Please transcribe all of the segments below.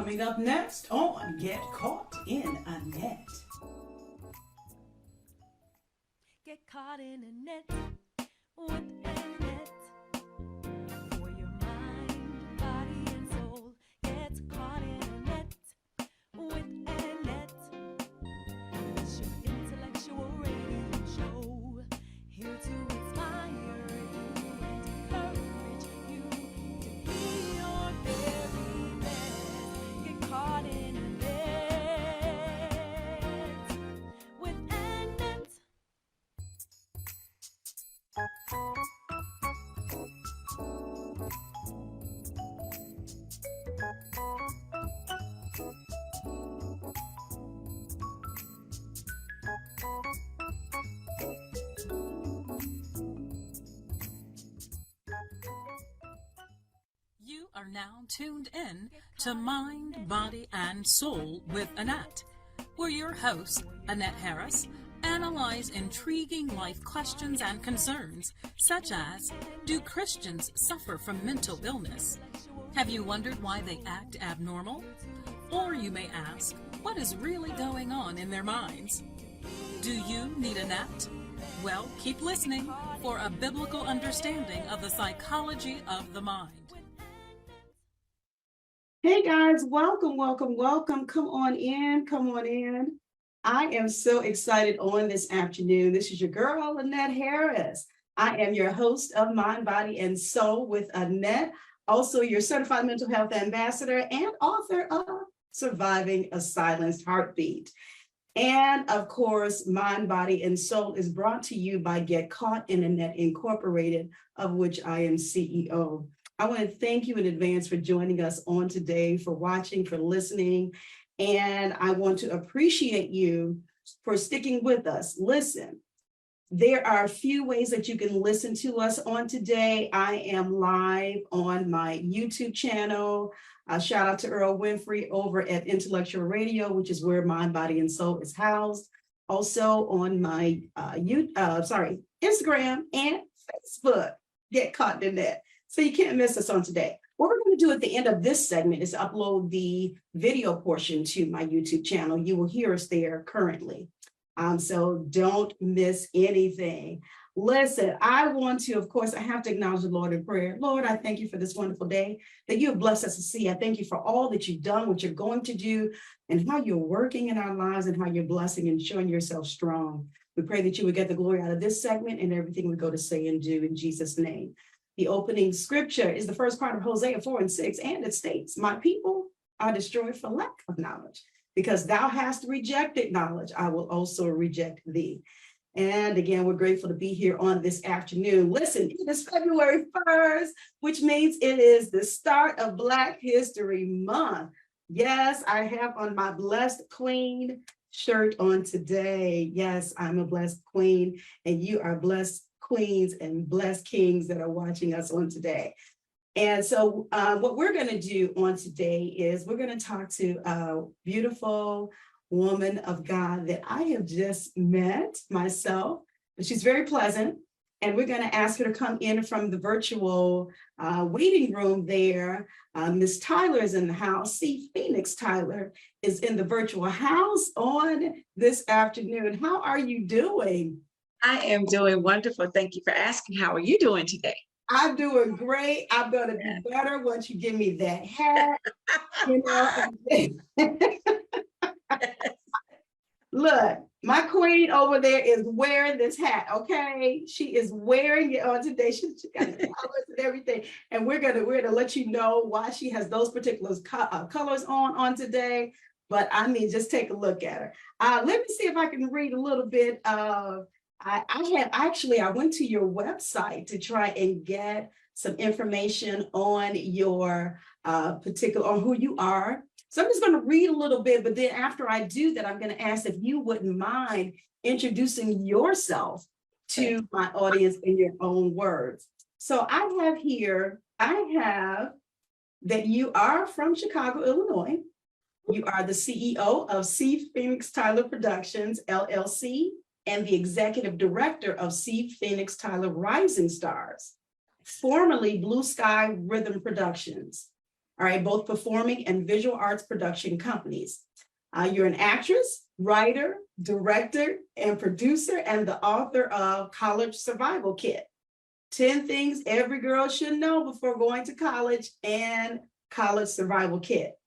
Coming up next on Get Caught in a Net. Get caught in a net with ANet. For your mind, body, and soul. Get caught in a net with ANet. It's your intellectual radio show. Here to inspire you and encourage you to be your very best. Get caught in a net with ANet. You are now tuned in to Mind, Body, and Soul with ANet, where your hosts, Annette Harris, analyze intriguing life questions and concerns, such as, do Christians suffer from mental illness? Have you wondered why they act abnormal? Or you may ask, what is really going on in their minds? Do you need a net? Well, keep listening for a biblical understanding of the psychology of the mind. Hey guys, welcome. Come on in. I am so excited on this afternoon. This is your girl, Annette Harris. I am your host of Mind, Body, and Soul with ANet, also your certified mental health ambassador and author of Surviving a Silenced Heartbeat. And of course, Mind, Body, and Soul is brought to you by GetCaughtInANet Incorporated, of which I am CEO. I want to thank you in advance for joining us on today, for watching, for listening. And I want to appreciate you for sticking with us. Listen, there are a few ways that you can listen to us on today. I am live on my YouTube channel. Shout out to Earl Winfrey over at Intellectual Radio, which is where Mind, Body, and Soul is housed. Also on my Instagram and Facebook, GetCaughtInANet. So you can't miss us on today. What we're going to do at the end of this segment is upload the video portion to my YouTube channel. You will hear us there currently. So don't miss anything. Listen, I want to, of course, I have to acknowledge the Lord in prayer. Lord, I thank you for this wonderful day that you have blessed us to see. I thank you for all that you've done, what you're going to do, and how you're working in our lives and how you're blessing and showing yourself strong. We pray that you would get the glory out of this segment and everything we go to say and do in Jesus' name. The opening scripture is the first part of Hosea 4:6, and it states, my people are destroyed for lack of knowledge. Because thou hast rejected knowledge, I will also reject thee. And again, we're grateful to be here on this afternoon. Listen, it is February 1st, which means it is the start of Black History Month. Yes, I have on my Blessed Queen shirt on today. Yes, I'm a blessed queen, and you are blessed queens and blessed kings that are watching us on today. And so what we're going to do on today is we're going to talk to a beautiful woman of God that I have just met myself. She's very pleasant. And we're going to ask her to come in from the virtual waiting room there. Miss Tyler is in the house. C. Phoenix Tyler is in the virtual house on this afternoon. How are you doing? I am doing wonderful. Thank you for asking. How are you doing today? I'm doing great. I'm going to be better once you give me that hat. You know, look, my queen over there is wearing this hat, okay? She is wearing it on today. She got the colors and everything. And we're gonna let you know why she has those particular colors on today. But I mean, just take a look at her. Let me see if I can read a little bit of. I went to your website to try and get some information on your on who you are. So I'm just going to read a little bit, but then after I do that, I'm going to ask if you wouldn't mind introducing yourself to my audience in your own words. So I have that you are from Chicago, Illinois. You are the CEO of C. Phoenix Tyler Productions, LLC, and the executive director of C. Phoenix Tyler Rising Stars, formerly Blue Sky Rhythm Productions. all right, both performing and visual arts production companies. You're an actress, writer, director, and producer, and the author of College Survival Kit, 10 Things Every Girl Should Know Before Going to College, and College Survival Kit,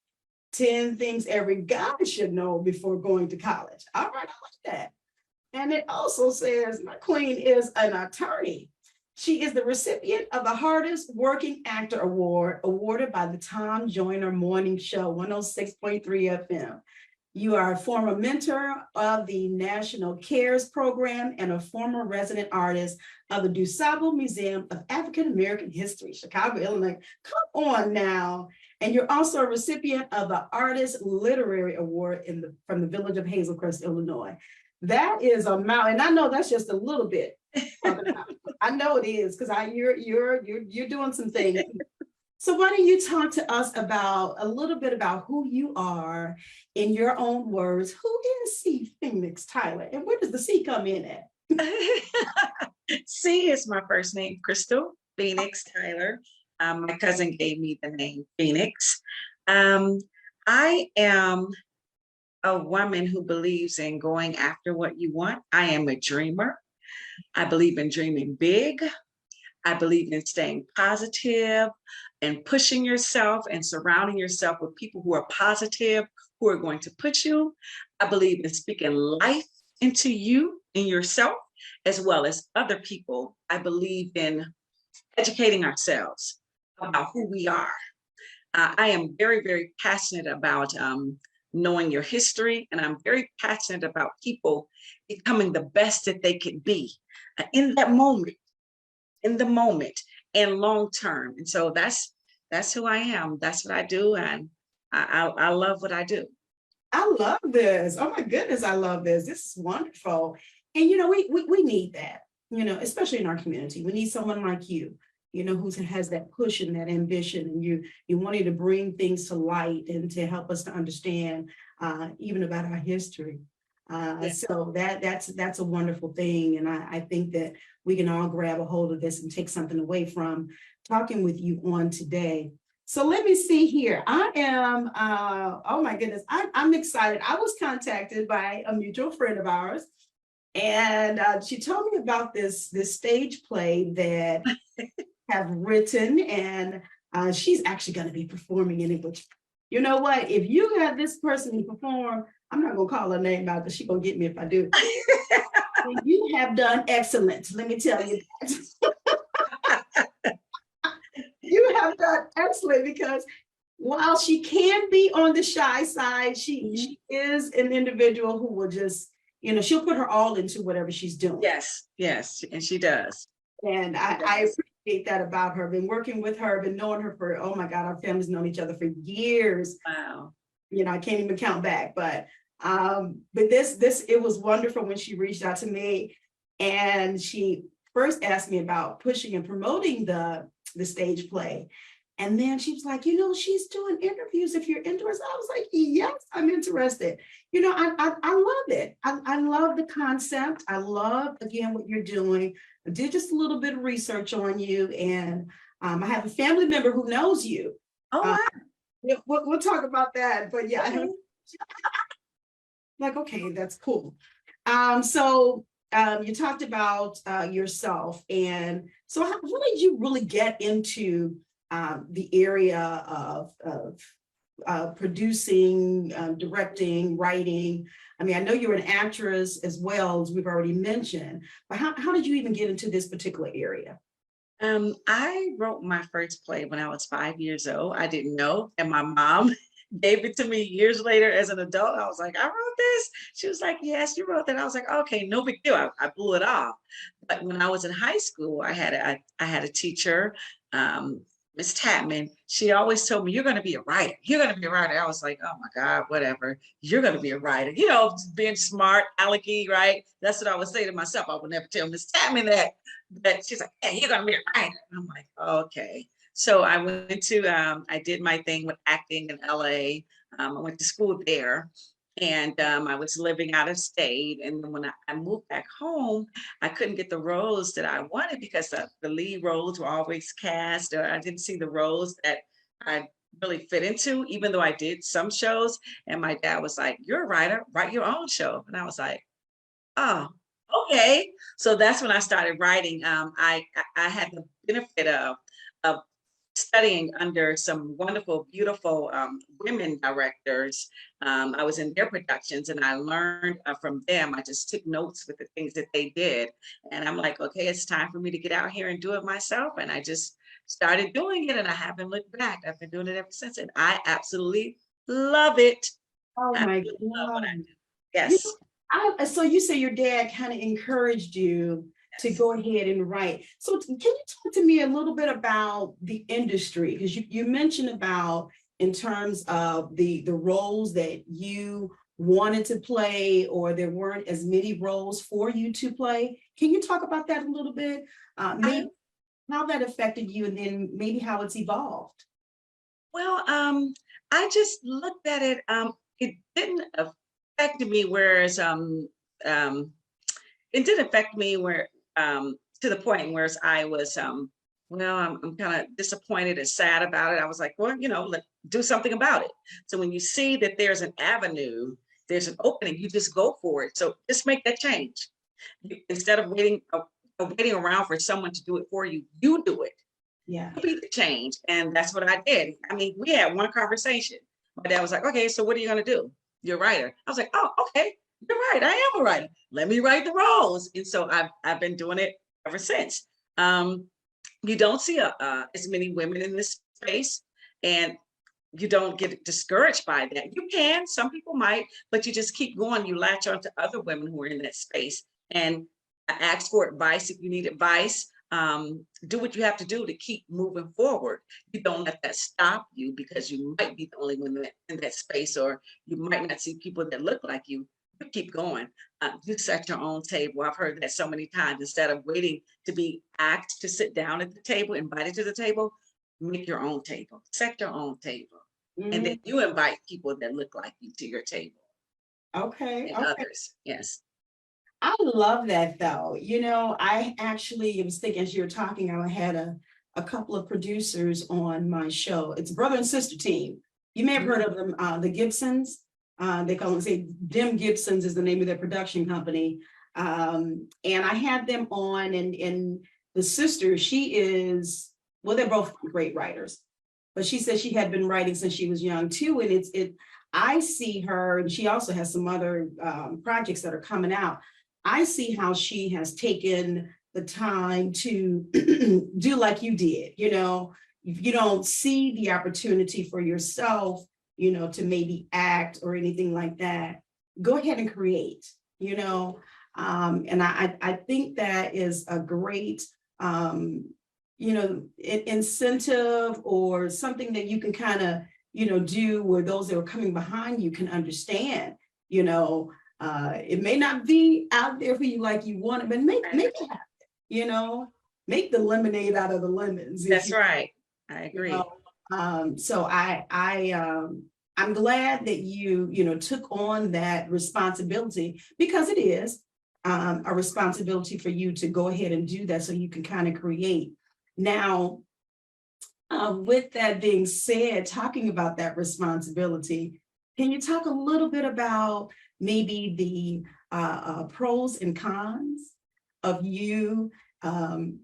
10 Things Every Guy Should Know Before Going to College. All right, I like that. And it also says my queen is an attorney. She is the recipient of the Hardest Working Actor Award, awarded by the Tom Joyner Morning Show, 106.3 FM. You are a former mentor of the National CARES Program and a former resident artist of the DuSable Museum of African American History, Chicago, Illinois. Come on now. And you're also a recipient of the Artist Literary Award from the Village of Hazelcrest, Illinois. That is a mountain. And I know that's just a little bit. I know it is, because you're doing some things. So why don't you talk to us about a little bit about who you are in your own words? Who is C. Phoenix Tyler, and where does the C come in at? C is my first name, Crystal Phoenix Tyler. My cousin gave me the name Phoenix. I am a woman who believes in going after what you want. I am a dreamer. I believe in dreaming big. I believe in staying positive and pushing yourself and surrounding yourself with people who are positive, who are going to push you. I believe in speaking life into you and yourself, as well as other people. I believe in educating ourselves about who we are. I am very, very passionate about knowing your history, and I'm very passionate about people becoming the best that they could be in that moment, in the moment, and long term. And so that's who I am. That's what I do, and I love what I do. I love this. Oh my goodness, I love this. This is wonderful. And we need that, especially in our community. We need someone like you, who has that push and that ambition, and you wanting to bring things to light and to help us to understand even about our history. So that's a wonderful thing. And I think that we can all grab a hold of this and take something away from talking with you on today. So let me see here. I am, oh my goodness, I'm excited. I was contacted by a mutual friend of ours, and she told me about this stage play that have written, and she's actually going to be performing in it. Which, you know what? If you have this person perform, I'm not going to call her name out, but she's going to get me if I do. You have done excellent. Let me tell you that. You have done excellent, because while she can be on the shy side, she is an individual who will just, she'll put her all into whatever she's doing. Yes, and she does. And I appreciate that about her. Been working with her, been knowing her for, oh my God, our family's known each other for years. Wow. I can't even count back, but this, it was wonderful when she reached out to me, and she first asked me about pushing and promoting the stage play. And then she was like, she's doing interviews if you're interested. I was like, yes, I'm interested. I love it. I love the concept. I love, again, what you're doing. I did just a little bit of research on you, and I have a family member who knows you. Oh, wow. We'll talk about that, but yeah. Like, okay, that's cool. So you talked about yourself, and so how did you really get into the area of producing, directing, writing? I mean, I know you're an actress as well, as we've already mentioned, but how did you even get into this particular area? I wrote my first play when I was 5 years old. I didn't know, and my mom gave it to me years later as an adult. I was like, I wrote this. She was like, yes, you wrote that. I was like, okay, no big deal. I blew it off. But when I was in high school, I had a teacher, Miss Tapman. She always told me, you're going to be a writer. You're going to be a writer. I was like, oh my God, whatever. You're going to be a writer. Being smart, alecky, right? That's what I would say to myself. I would never tell Miss Tapman that. But she's like, hey, you're going to be a writer. And I'm like, okay. So I went to, I did my thing with acting in LA. I went to school there, and I was living out of state. And then when I moved back home, I couldn't get the roles that I wanted, because the lead roles were always cast, or I didn't see the roles that I really fit into, even though I did some shows. And my dad was like, "You're a writer, write your own show." And I was like, "Oh, okay." So that's when I started writing. I had the benefit of studying under some wonderful, beautiful women directors. I was in their productions and I learned from them. I just took notes with the things that they did. And I'm like, okay, it's time for me to get out here and do it myself. And I just started doing it and I haven't looked back. I've been doing it ever since. And I absolutely love it. Oh I my really love what I God. do. Yes. So you say your dad kind of encouraged you to Yes. go ahead and write. So can you talk to me a little bit about the industry? Because you mentioned about in terms of the roles that you wanted to play, or there weren't as many roles for you to play. Can you talk about that a little bit? I, Maybe how that affected you and then maybe how it's evolved. well, I just looked at it. It didn't affect me, whereas it did affect me where to the point where I was well, I'm kind of disappointed and sad about it. I was like, well, let's do something about it. So when you see that there's an avenue, there's an opening, you just go for it. So just make that change. Instead of waiting around for someone to do it for you, you do it. Yeah. You be the change. And that's what I did. I mean, we had one conversation. My dad was like, okay, so what are you going to do? You're a writer. I was like, oh, okay, you're right. I am a writer. Let me write the roles. And so I've been doing it ever since. You don't see as many women in this space, and you don't get discouraged by that. You can, some people might, but you just keep going. You latch on to other women who are in that space and ask for advice if you need advice. Do what you have to do to keep moving forward. You don't let that stop you because you might be the only one in that space, or you might not see people that look like you. You keep going. You set your own table. I've heard that so many times. Instead of waiting to be asked to sit down at the table, invited to the table, make your own table. Set your own table. And then you invite people that look like you to your table. Okay. And others. Yes. I love that though. I actually was thinking as you were talking, I had a couple of producers on my show. It's a brother and sister team. You may have heard of them, the Gibsons. They call them, say, Dim Gibsons is the name of their production company. And I had them on, and the sister, she is, well, they're both great writers, but she said she had been writing since she was young too. And I see her, and she also has some other projects that are coming out. I see how she has taken the time to do like you did. If you don't see the opportunity for yourself, to maybe act or anything like that, go ahead and create, and I think that is a great, incentive, or something that you can kind of, do where those that are coming behind you can understand, it may not be out there for you like you want it, but make it happen, make the lemonade out of the lemons. That's right. I agree. So I'm glad that you took on that responsibility, because it is a responsibility for you to go ahead and do that so you can kind of create. Now, with that being said, talking about that responsibility, can you talk a little bit about maybe the pros and cons of you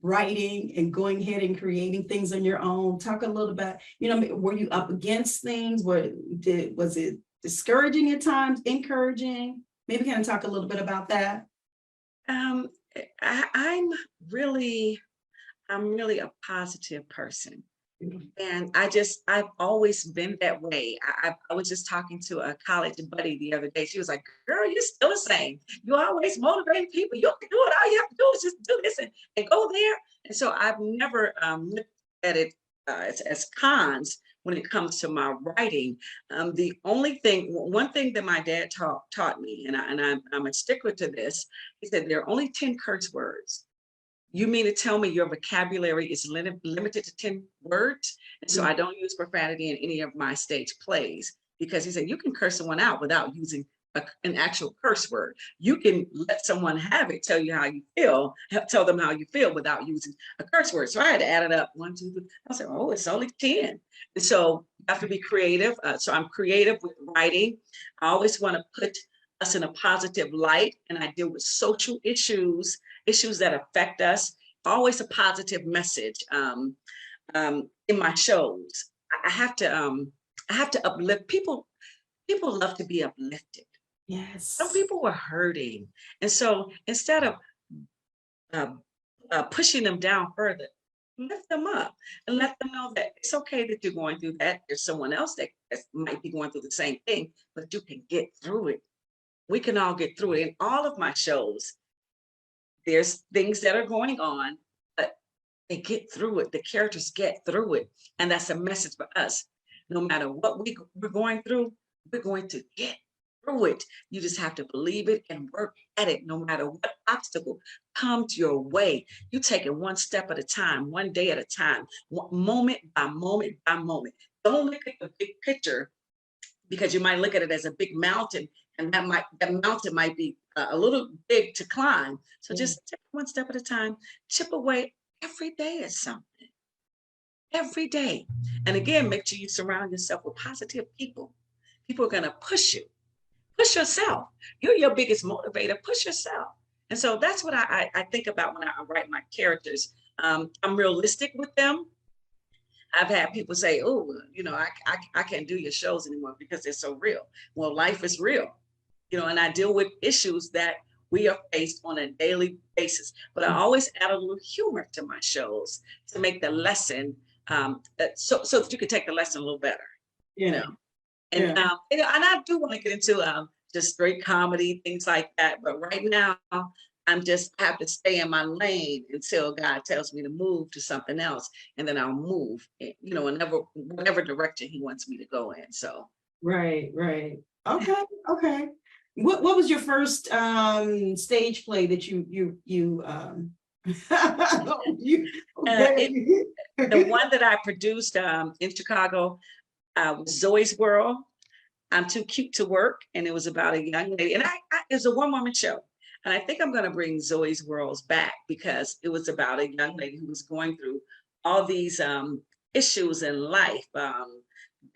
writing and going ahead and creating things on your own? Talk a little about, were you up against things? Was it discouraging at times, encouraging? Maybe kind of talk a little bit about that. I'm really a positive person. And I've always been that way. I was just talking to a college buddy the other day. She was like, girl, you're still the same. You always motivate people. You can do it. All you have to do is just do this and go there. And so I've never looked at it as cons when it comes to my writing. The only thing, one thing that my dad taught me, and I'm a stickler to this, he said there are only 10 curse words. You mean to tell me your vocabulary is limited to 10 words? And so I don't use profanity in any of my stage plays, because he said you can curse someone out without using an actual curse word. You can let someone have it, tell you how you feel, tell them how you feel without using a curse word. So I had to add it up. 1, 2, 3. I said, oh, it's only 10. And so you have to be creative. So I'm creative with writing. I always want to put us in a positive light, and I deal with social issues that affect us. Always a positive message in my shows. I have to uplift people. People love to be uplifted. Yes. Some people were hurting. And so instead of pushing them down further, lift them up and let them know that it's okay that you're going through that. There's someone else that might be going through the same thing, but you can get through it. We can all get through it. In all of my shows, there's things that are going on, but they get through it. The characters get through it. And that's a message for us. No matter what we're going through, we're going to get through it. You just have to believe it and work at it. No matter what obstacle comes your way, you take it one step at a time, one day at a time, moment by moment by moment. Don't look at the big picture, because you might look at it as a big mountain, and that mountain might be a little big to climb. So just take one step at a time, chip away. Every day is something. Every day. And again, make sure you surround yourself with positive people. People are going to push you. Push yourself. You're your biggest motivator. Push yourself. And so that's what I think about when I write my characters. I'm realistic with them. I've had people say, oh, you know, I can't do your shows anymore because they're so real. Well, life is real, you know, and I deal with issues that we are faced on a daily basis. But I always add a little humor to my shows to make the lesson, so that you can take the lesson a little better, you know. And, and I do want to get into just straight comedy, things like that. But right now, I have to stay in my lane until God tells me to move to something else. And then I'll move, you know, whatever direction he wants me to go in. So. Right. Okay. What was your first stage play that you the one that I produced in Chicago was Zoe's World. I'm Too Cute to Work, and it was about a young lady, and it was a one-woman show. And I think I'm going to bring Zoe's Worlds back because it was about a young lady who was going through all these issues in life.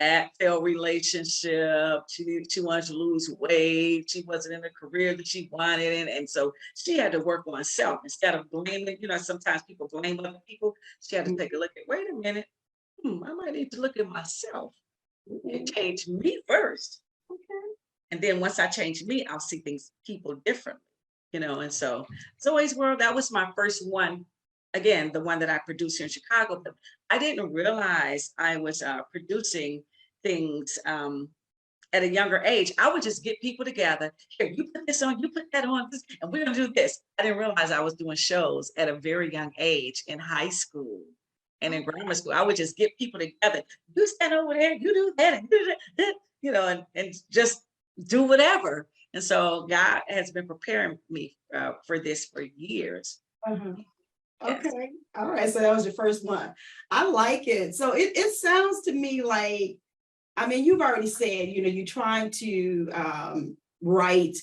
Bad failed relationship. She wanted to lose weight. She wasn't in the career that she wanted, and so she had to work on self instead of blaming. You know, sometimes people blame other people. She had to take a look at. Wait a minute. I might need to look at myself and change me first. Okay. And then once I change me, I'll see people differently. You know, and so Zoe's World, that was my first one. Again, the one that I produced here in Chicago, but I didn't realize I was producing things at a younger age. I would just get people together. Here, you put this on, you put that on, and we're gonna do this. I didn't realize I was doing shows at a very young age in high school and in grammar school. I would just get people together. You stand over there, you do that, and do that, you know, and just do whatever. And so God has been preparing me for this for years. Okay. All right. So that was your first one. I like it. So it sounds to me like, I mean, you've already said, you know, you're trying to write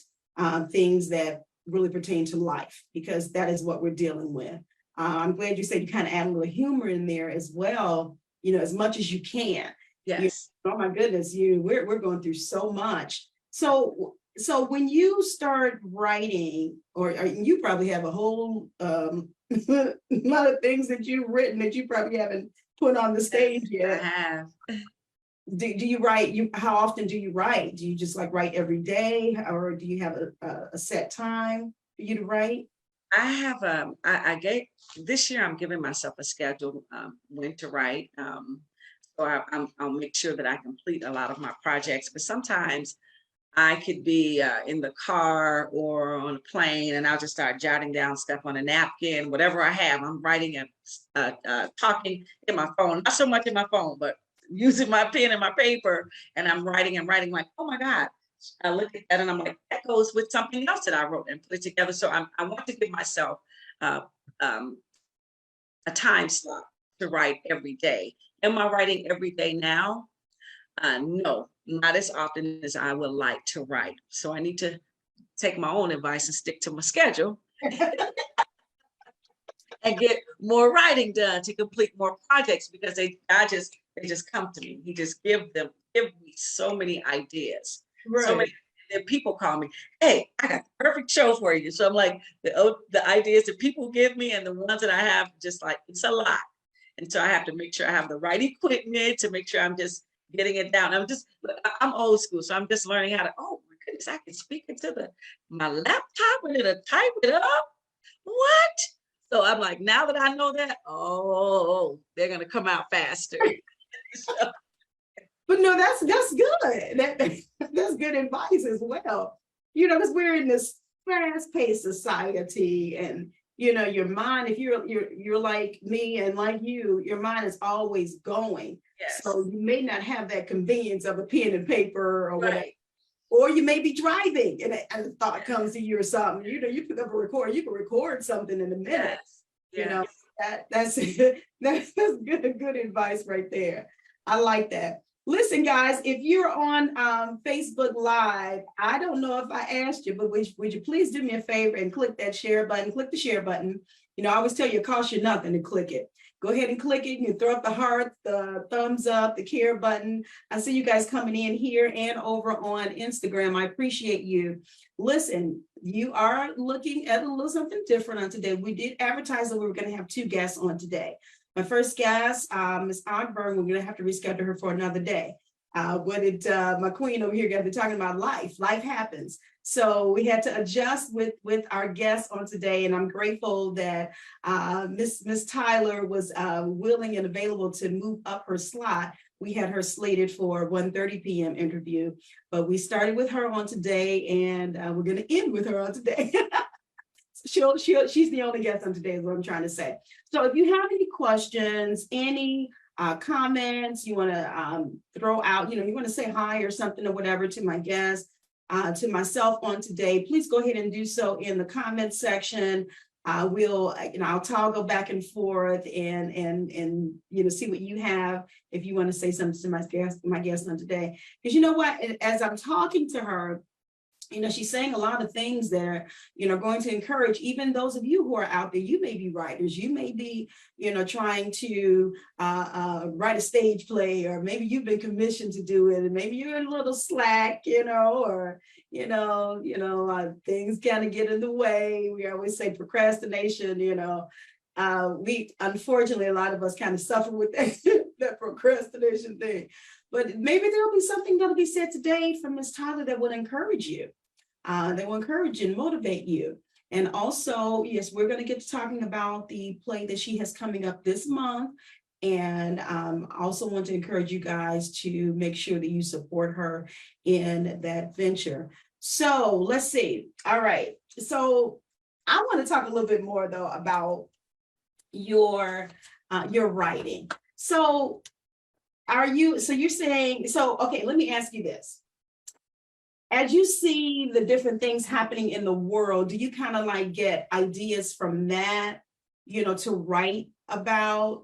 things that really pertain to life, because that is what we're dealing with. I'm glad you said you kind of add a little humor in there as well, you know, as much as you can. Yes. Oh my goodness, we're going through so much. So when you start writing, or you probably have a whole lot of things that you've written that you probably haven't put on the stage yet. I have. Do you write? How often do you write? Do you just like write every day, or do you have a set time for you to write? I have this year I'm giving myself a schedule when to write. So I'll make sure that I complete a lot of my projects, but sometimes I could be in the car or on a plane, and I'll just start jotting down stuff on a napkin, whatever I have. I'm writing and talking in my phone, not so much in my phone, but using my pen and my paper, and I'm writing and writing like, oh my God. I look at that and I'm like, that goes with something else that I wrote and put it together. So I want to give myself a time slot to write every day. Am I writing every day now? No, not as often as I would like to write. So I need to take my own advice and stick to my schedule and get more writing done to complete more projects, because they just come to me. He just give me so many ideas. So many, and people call me, hey, I got the perfect show for you. So I'm like, the ideas that people give me and the ones that I have, just like, it's a lot. And so I have to make sure I have the right equipment to make sure I'm just getting it down. I'm old school, so I'm just learning how to, oh my goodness, I can speak into my laptop and it'll type it up. What? So I'm like, now that I know that, oh, they're gonna come out faster. So, But no, that's good. That's good advice as well. You know, because we're in this fast-paced society, and you know, your mind, if you're like me and like you, your mind is always going. yes. So you may not have that convenience of a pen and paper or whatever. Right. Or you may be driving and a thought comes to you or something. You know, you pick up a recorder, you can record something in a minute. Yes. You know, Yes. that's good advice right there. I like that. Listen, guys, if you're on Facebook Live, I don't know if I asked you, but would you please do me a favor and click that share button, click the share button. You know, I always tell you, it costs you nothing to click it. Go ahead and click it. You can throw up the heart, the thumbs up, the care button. I see you guys coming in here and over on Instagram. I appreciate you. Listen, you are looking at a little something different on today. We did advertise that we were going to have 2 guests on today. My first guest, Ms. Ogburn, we're going to have to reschedule her for another day. What did my queen over here got to be talking about? Life happens. So we had to adjust with our guests on today, and I'm grateful that Miss Tyler was willing and available to move up her slot. We had her slated for 1:30 p.m. interview, but we started with her on today, and we're going to end with her on today. She's the only guest on today, is what I'm trying to say. So if you have any questions, any comments you want to throw out, you know, you want to say hi or something or whatever to my guest, to myself on today, please go ahead and do so in the comment section. I'll toggle back and forth and you know, see what you have if you want to say something to my guest on today. Because you know what, as I'm talking to her, you know, she's saying a lot of things that are, you know, going to encourage even those of you who are out there. You may be writers, you may be, you know, trying to write a stage play, or maybe you've been commissioned to do it, and maybe you're in a little slack, you know, or things kind of get in the way. We always say procrastination, you know. We unfortunately, a lot of us kind of suffer with that procrastination thing. But maybe there'll be something that'll be said today from Ms. Tyler that will encourage you. That will encourage and motivate you. And also, yes, we're going to get to talking about the play that she has coming up this month. And also want to encourage you guys to make sure that you support her in that venture. So let's see. All right. So I want to talk a little bit more, though, about your writing. So you're saying, okay, let me ask you this. As you see the different things happening in the world, do you kind of like get ideas from that, you know, to write about,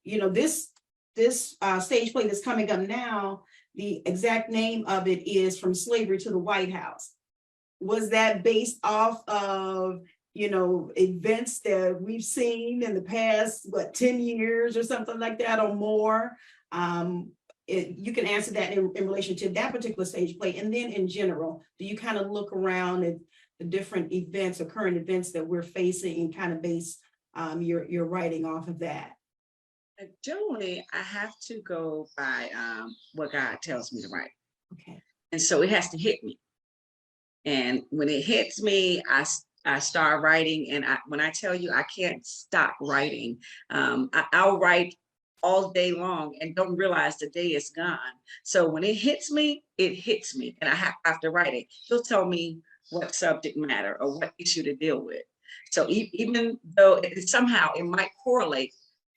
you know, this stage play that's coming up now? The exact name of it is From Slavery to the White House. Was that based off of, you know, events that we've seen in the past, 10 years or something like that or more? You can answer that in relation to that particular stage play. And then in general, do you kind of look around at the different events or current events that we're facing and kind of base your writing off of that? Generally, I have to go by what God tells me to write. Okay. And so it has to hit me. And when it hits me, I start writing. And when I tell you I can't stop writing, I'll write all day long and don't realize the day is gone. So when it hits me, and I have to write it. He'll tell me what subject matter or what issue to deal with. So even though somehow it might correlate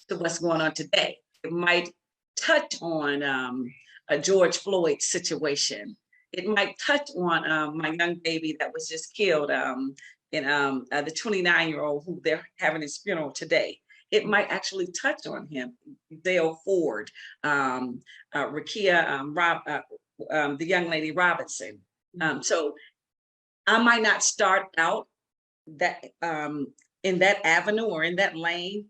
to what's going on today, it might touch on a George Floyd situation. It might touch on my young baby that was just killed, the 29-year-old who they're having his funeral today. it might actually touch on him. Dale Ford, Rakia, the young lady Robinson. So I might not start out that in that avenue or in that lane,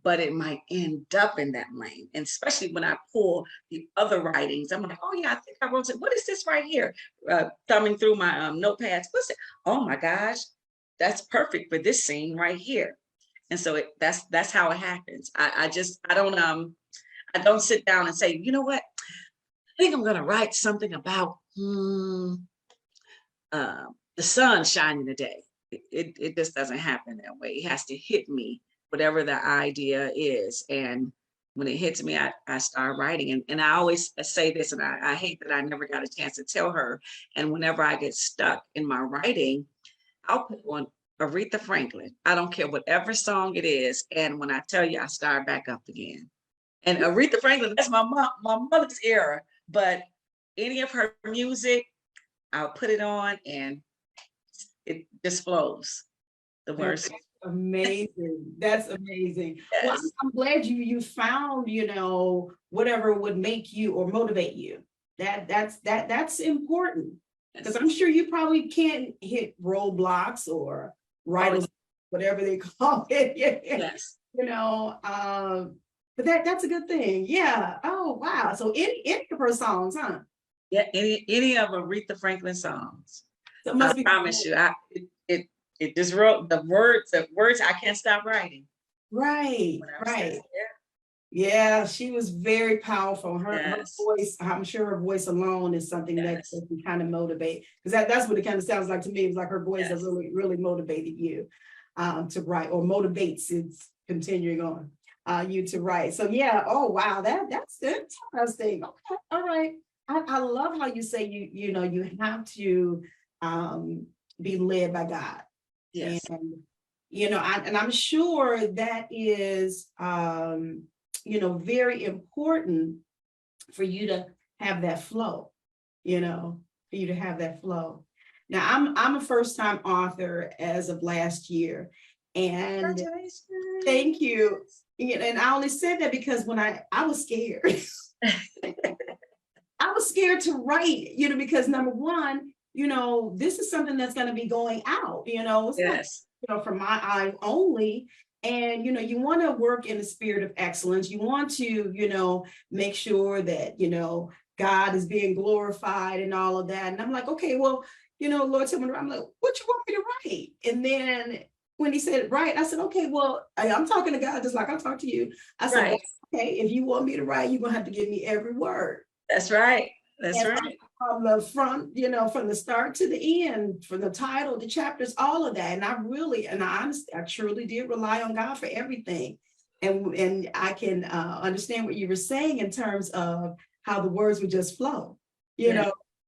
but it might end up in that lane. And especially when I pull the other writings, I'm like, oh yeah, I think I wrote it. What is this right here? Thumbing through my notepads. What's it? Oh my gosh, that's perfect for this scene right here. And so that's how it happens. I don't sit down and say, you know what? I think I'm gonna write something about the sun shining today. It just doesn't happen that way. It has to hit me, whatever the idea is. And when it hits me, I start writing. And I always say this, and I hate that I never got a chance to tell her. And whenever I get stuck in my writing, I'll put on Aretha Franklin. I don't care whatever song it is. And when I tell you, I start back up again. And Aretha Franklin, that's my mother's era. But any of her music, I'll put it on and it just flows. The words. Amazing. That's amazing. Yes. Well, I'm glad you found, whatever would make you or motivate you. That's important. Because I'm sure you probably can't hit roadblocks or whatever they call it. Yes. But that's a good thing. Yeah. Oh wow. So any of her songs, huh? Yeah, any of Aretha Franklin songs. So it must I promise you, it just wrote the words I can't stop writing. Right. Yeah, she was very powerful. Her voice, I'm sure her voice alone is something that can kind of motivate, because that's what it kind of sounds like to me. It's like her voice has really, really motivated you to write, or motivates, it's continuing on you to write. So yeah, oh wow, that's interesting. Okay, all right. I love how you say you have to be led by God. Yes. And I'm sure that is very important for you to have that flow, for you to have that flow. Now I'm a first-time author as of last year, and thank you. And I only said that because when I was scared. I was scared to write, because number one, this is something that's going to be going out, it's not, from my eye only. And, you want to work in the spirit of excellence. You want to, make sure that, God is being glorified and all of that. And I'm like, okay, well, Lord, I'm like, what you want me to write? And then when he said, write, I said, okay, well, I'm talking to God just like I talk to you. I said, okay, if you want me to write, you're going to have to give me every word. That's right. That's right. From the front, from the start to the end, from the title, the chapters, all of that. And I truly did rely on God for everything. And I can understand what you were saying in terms of how the words would just flow,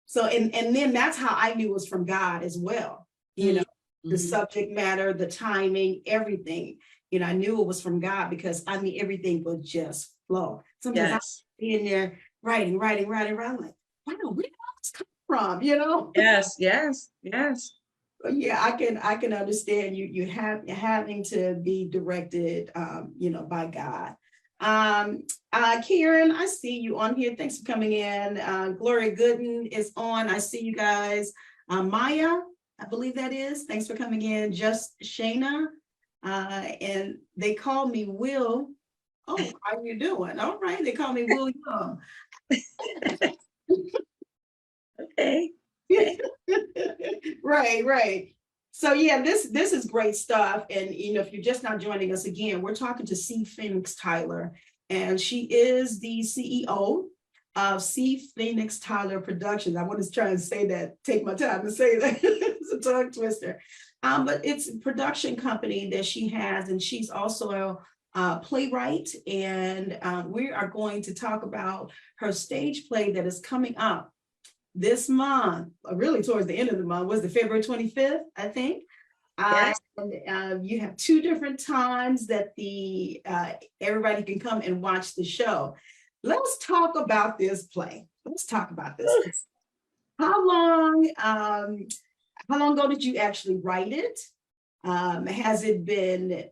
So, and then that's how I knew it was from God as well. The subject matter, the timing, everything, I knew it was from God, because everything would just flow. Sometimes I'd be in there writing, I'm like, wow, where did all this come from? Yes. But yeah, I can understand you having to be directed, by God. Karen, I see you on here. Thanks for coming in. Gloria Gooden is on. I see you guys. Maya, I believe that is. Thanks for coming in. Just Shayna, and they call me Will. Oh, how you doing? All right, they call me Will Young. Okay. Right. So yeah, this is great stuff. And if you're just not joining us again, we're talking to C. Phoenix Tyler, and she is the CEO of C. Phoenix Tyler Productions. I want to try and say that, take my time to say that. It's a tongue twister. But it's a production company that she has, and she's also a playwright. And we are going to talk about her stage play that is coming up this month, really towards the end of the month. Was the February 25th, I think. Yes. And you have two different times that everybody can come and watch the show. Let's talk about this play. Let's talk about this. How long ago did you actually write it? Has it been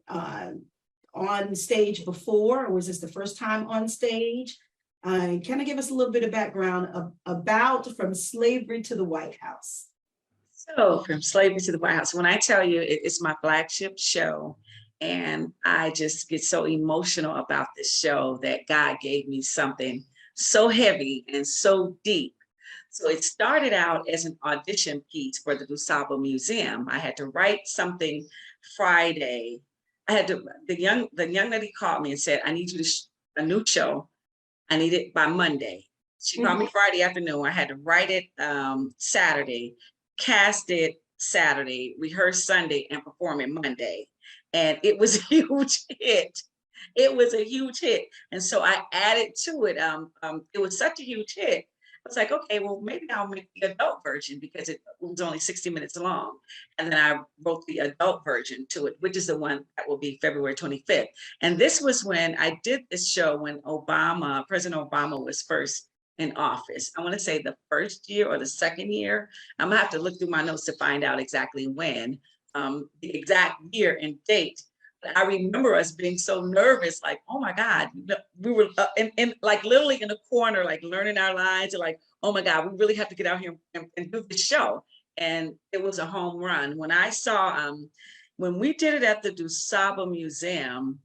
on stage before, or was this the first time on stage? Kind of give us a little bit of background about From Slavery to the White House. So From Slavery to the White House, when I tell you it's my flagship show, and I just get so emotional about this show that God gave me something so heavy and so deep. So it started out as an audition piece for the DuSable Museum. I had to write something Friday. I had to, the young lady called me and said, I need you to, a new show. I need it by Monday. She called me Friday afternoon. I had to write it Saturday, cast it Saturday, rehearse Sunday, and perform it Monday. And it was a huge hit. It was a huge hit. And so I added to it. It was such a huge hit. I was like, okay, well, maybe I'll make the adult version because it was only 60 minutes long. And then I wrote the adult version to it, which is the one that will be February 25th. And this was when I did this show when President Obama was first in office. I want to say the first year or the second year. I'm gonna have to look through my notes to find out exactly when, the exact year and date. But I remember us being so nervous, like, oh my God, we were in like literally in a corner, like learning our lines, and like, oh my God, we really have to get out here and do the show. And it was a home run. When I saw, when we did it at the DuSable Museum,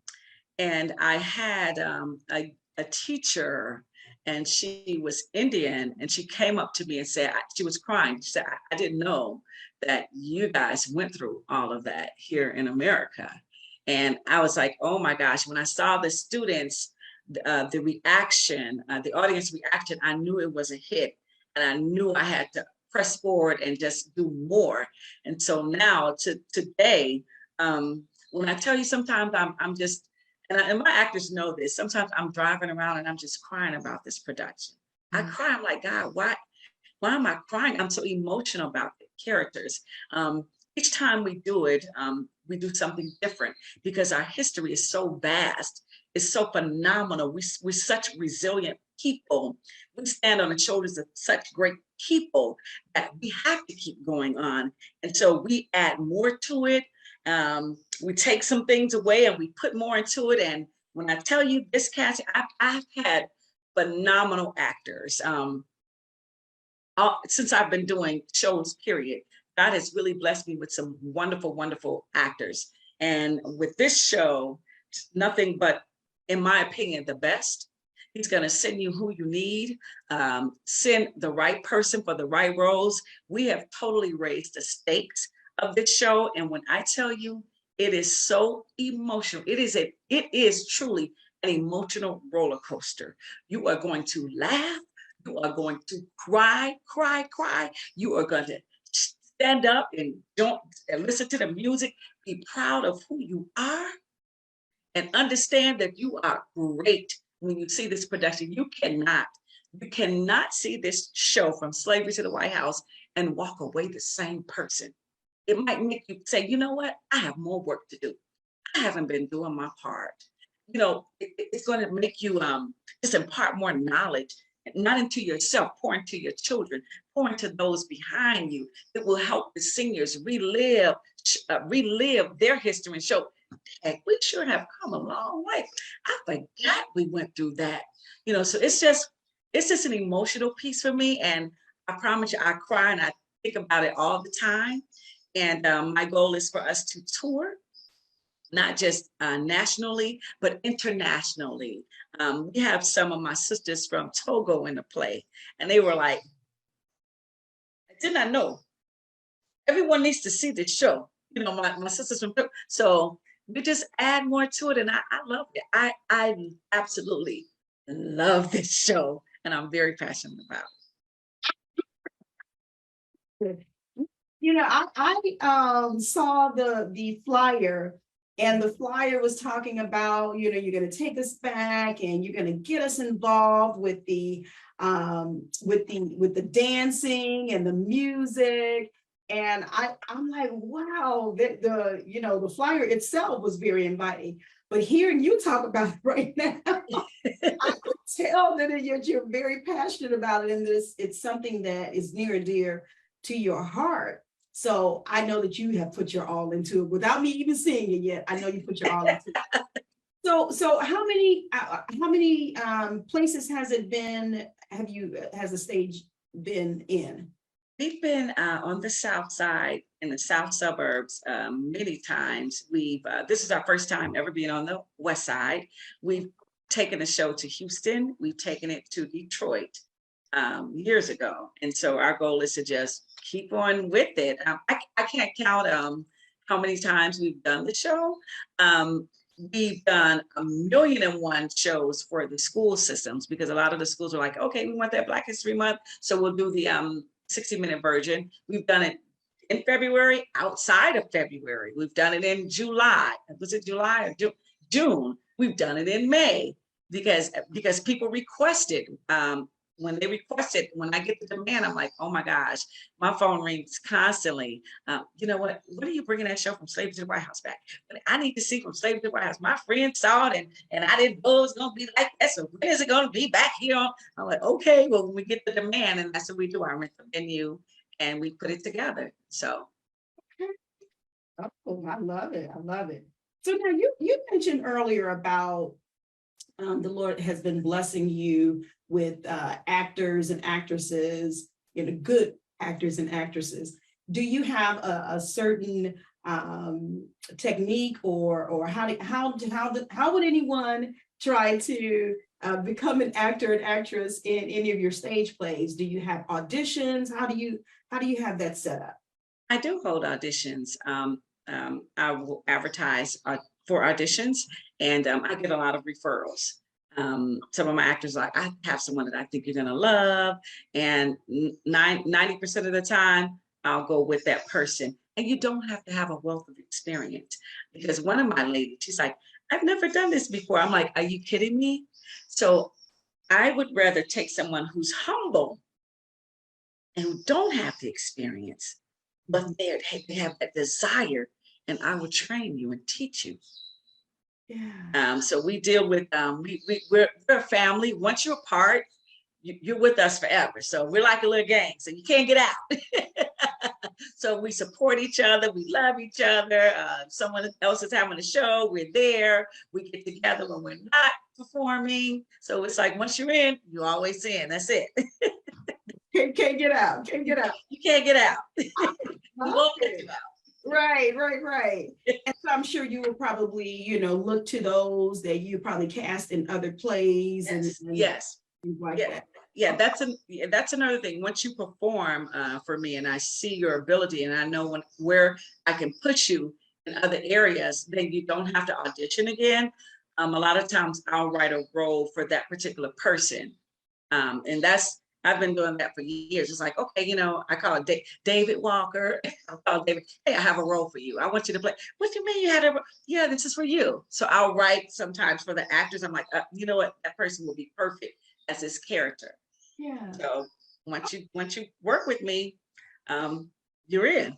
and I had a teacher, and she was Indian, and she came up to me and said, she was crying. She said, I didn't know that you guys went through all of that here in America. And I was like, oh my gosh, when I saw the students, the reaction, the audience reaction, I knew it was a hit. And I knew I had to press forward and just do more. And so now to today, when I tell you sometimes I'm just, and my actors know this, sometimes I'm driving around and I'm just crying about this production. I cry, I'm like, God, why am I crying? I'm so emotional about the characters. Each time we do it, we do something different because our history is so vast, it's so phenomenal. We're such resilient people. We stand on the shoulders of such great people that we have to keep going on. And so we add more to it. We take some things away and we put more into it. And when I tell you this casting, I've had phenomenal actors. Since I've been doing shows, period, God has really blessed me with some wonderful, wonderful actors. And with this show, nothing but, in my opinion, the best. He's going to send you who you need, send the right person for the right roles. We have totally raised the stakes of this show. And when I tell you, it is so emotional. It is truly an emotional roller coaster. You are going to laugh. You are going to cry. You are going to stand up and listen to the music. Be proud of who you are and understand that you are great. When you see this production, you cannot see this show From Slavery to the White House and walk away the same person. It might make you say, you know what? I have more work to do. I haven't been doing my part. You know, it's going to make you just impart more knowledge, not into yourself, pour into your children, pour into those behind you. It will help the seniors relive their history and show, heck, we sure have come a long way. I forgot we went through that. You know, so it's just an emotional piece for me. And I promise you, I cry and I think about it all the time. And my goal is for us to tour, not just nationally, but internationally. We have some of my sisters from Togo in the play, and they were like, I did not know. Everyone needs to see this show. You know, my sisters from Togo. So we just add more to it, and I love it. I absolutely love this show, and I'm very passionate about Good. You know, I saw the flyer, and the flyer was talking about, you know, you're going to take us back and you're going to get us involved with the dancing and the music. And I'm like, wow, the flyer itself was very inviting. But hearing you talk about it right now, I could tell that you're very passionate about it, and it's something that is near and dear to your heart. So I know that you have put your all into it without me even seeing it yet. I know you put your all into it. So how many places has it been? Has the stage been in? We've been on the south side in the south suburbs many times. This is our first time ever being on the west side. We've taken the show to Houston. We've taken it to Detroit years ago. And so our goal is to just keep on with it. I can't count how many times we've done the show. We've done 1,000,001 shows for the school systems because a lot of the schools are like, okay, we want that Black History Month. So we'll do the 60-minute version. We've done it in February, outside of February. We've done it in July. Was it July or June? We've done it in May because people requested. When they requested, when I get the demand, I'm like, oh my gosh, my phone rings constantly. You know what? When are you bringing that show From Slavery to the White House back? I need to see From Slavery to the White House. My friend saw it and I didn't know it was going to be like that. So when is it going to be back here? I'm like, okay, well, when we get the demand, and that's what we do. I rent the venue and we put it together. So. Oh, I love it. I love it. So now you mentioned earlier about the Lord has been blessing you with actors and actresses, good actors and actresses. Do you have a certain technique, or how would anyone try to become an actor and actress in any of your stage plays? Do you have auditions? How do you have that set up? I do hold auditions. I will advertise for auditions, and I get a lot of referrals. Some of my actors are like, I have someone that I think you're gonna love, and 90% of the time I'll go with that person. And you don't have to have a wealth of experience, because one of my ladies, she's like, I've never done this before. I'm like, are you kidding me? So I would rather take someone who's humble and who don't have the experience, but they have that desire, and I will train you and teach you. Yeah. So we deal with we're a family. Once you're part, you're with us forever. So we're like a little gang, so you can't get out. So we support each other, we love each other. Someone else is having a show, we're there. We get together when we're not performing. So it's like, once you're in, you're always in. That's it. Can't get out. Can't get out. You can't get out. We won't get you out. Right. And so I'm sure you will probably, look to those that you probably cast in other plays. Yes. And Yes. like Yeah. that. Yeah, that's another thing. Once you perform for me, and I see your ability, and I know where I can put you in other areas, then you don't have to audition again. A lot of times I'll write a role for that particular person, and I've been doing that for years. It's like, okay, I call it David Walker. I'll call David. Hey, I have a role for you. I want you to play. What do you mean you had a? Yeah, this is for you. So I'll write sometimes for the actors. I'm like, you know what? That person will be perfect as his character. Yeah. So once you work with me, you're in.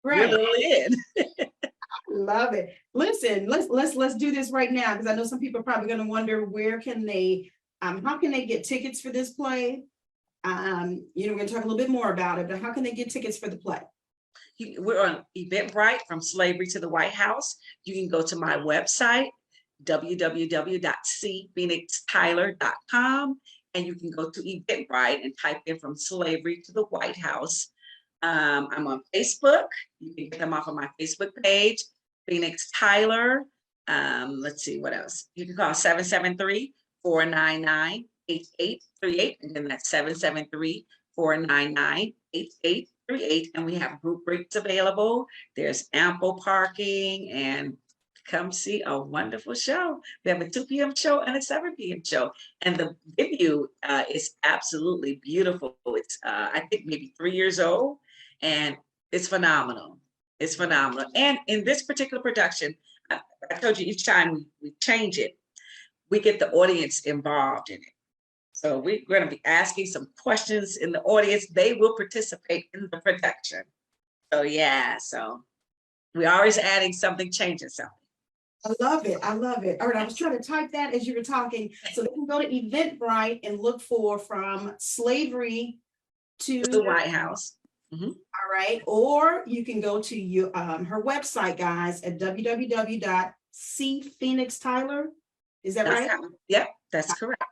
Right. You're literally in. Love it. Listen, let's do this right now, because I know some people are probably going to wonder how can they get tickets for this play? We're going to talk a little bit more about it, but how can they get tickets for the play? We're on Eventbrite, From Slavery to the White House. You can go to my website, www.cphoenixtyler.com, and you can go to Eventbrite and type in From Slavery to the White House. I'm on Facebook. You can get them off of my Facebook page, Phoenix Tyler. Let's see what else. You can call 773-499-8838, and then that's 773-499-8838. And we have group rates available. There's ample parking, and come see a wonderful show. We have a 2 p.m. show and a 7 p.m. show. And the venue is absolutely beautiful. It's, I think, maybe 3 years old, and it's phenomenal. It's phenomenal. And in this particular production, I told you, each time we change it, we get the audience involved in it. So we're going to be asking some questions in the audience. They will participate in the production. So yeah, so we're always adding something, changing something. I love it. I love it. All right. I was trying to type that as you were talking. So they can go to Eventbrite and look for From Slavery to The White House. All right. Or you can go to her website, guys, at www.cphoenixtyler.com. Is that That's right? Yep, that's correct.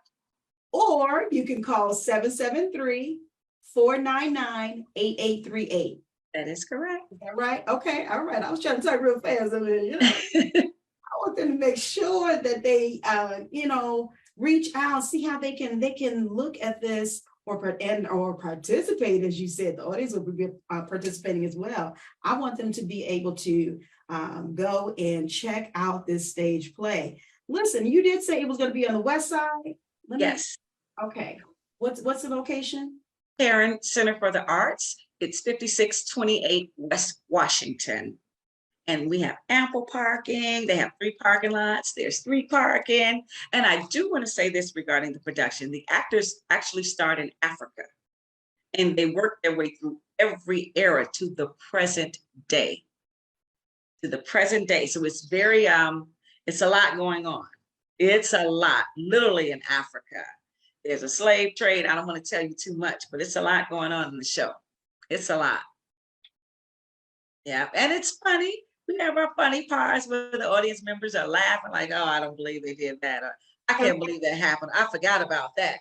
Or you can call 773-499-8838. That is correct. Is that right? Okay, all right. I was trying to type real fast. I mean, I want them to make sure that they, reach out, see how they can look at this or participate, as you said. The audience will be participating as well. I want them to be able to go and check out this stage play. Listen, you did say it was going to be on the west side. Yes. Okay. What's the location? Parent Center for the Arts. It's 5628 West Washington. And we have ample parking. They have 3 parking lots. There's 3 parking. And I do want to say this regarding the production. The actors actually start in Africa, and they work their way through every era to the present day. To the present day. So it's very, it's a lot going on. It's a lot, literally in Africa. There's a slave trade. I don't want to tell you too much, but it's a lot going on in the show. It's a lot. Yeah, and it's funny. We have our funny parts where the audience members are laughing like, oh, I don't believe they did that. Or, I can't believe that happened. I forgot about that,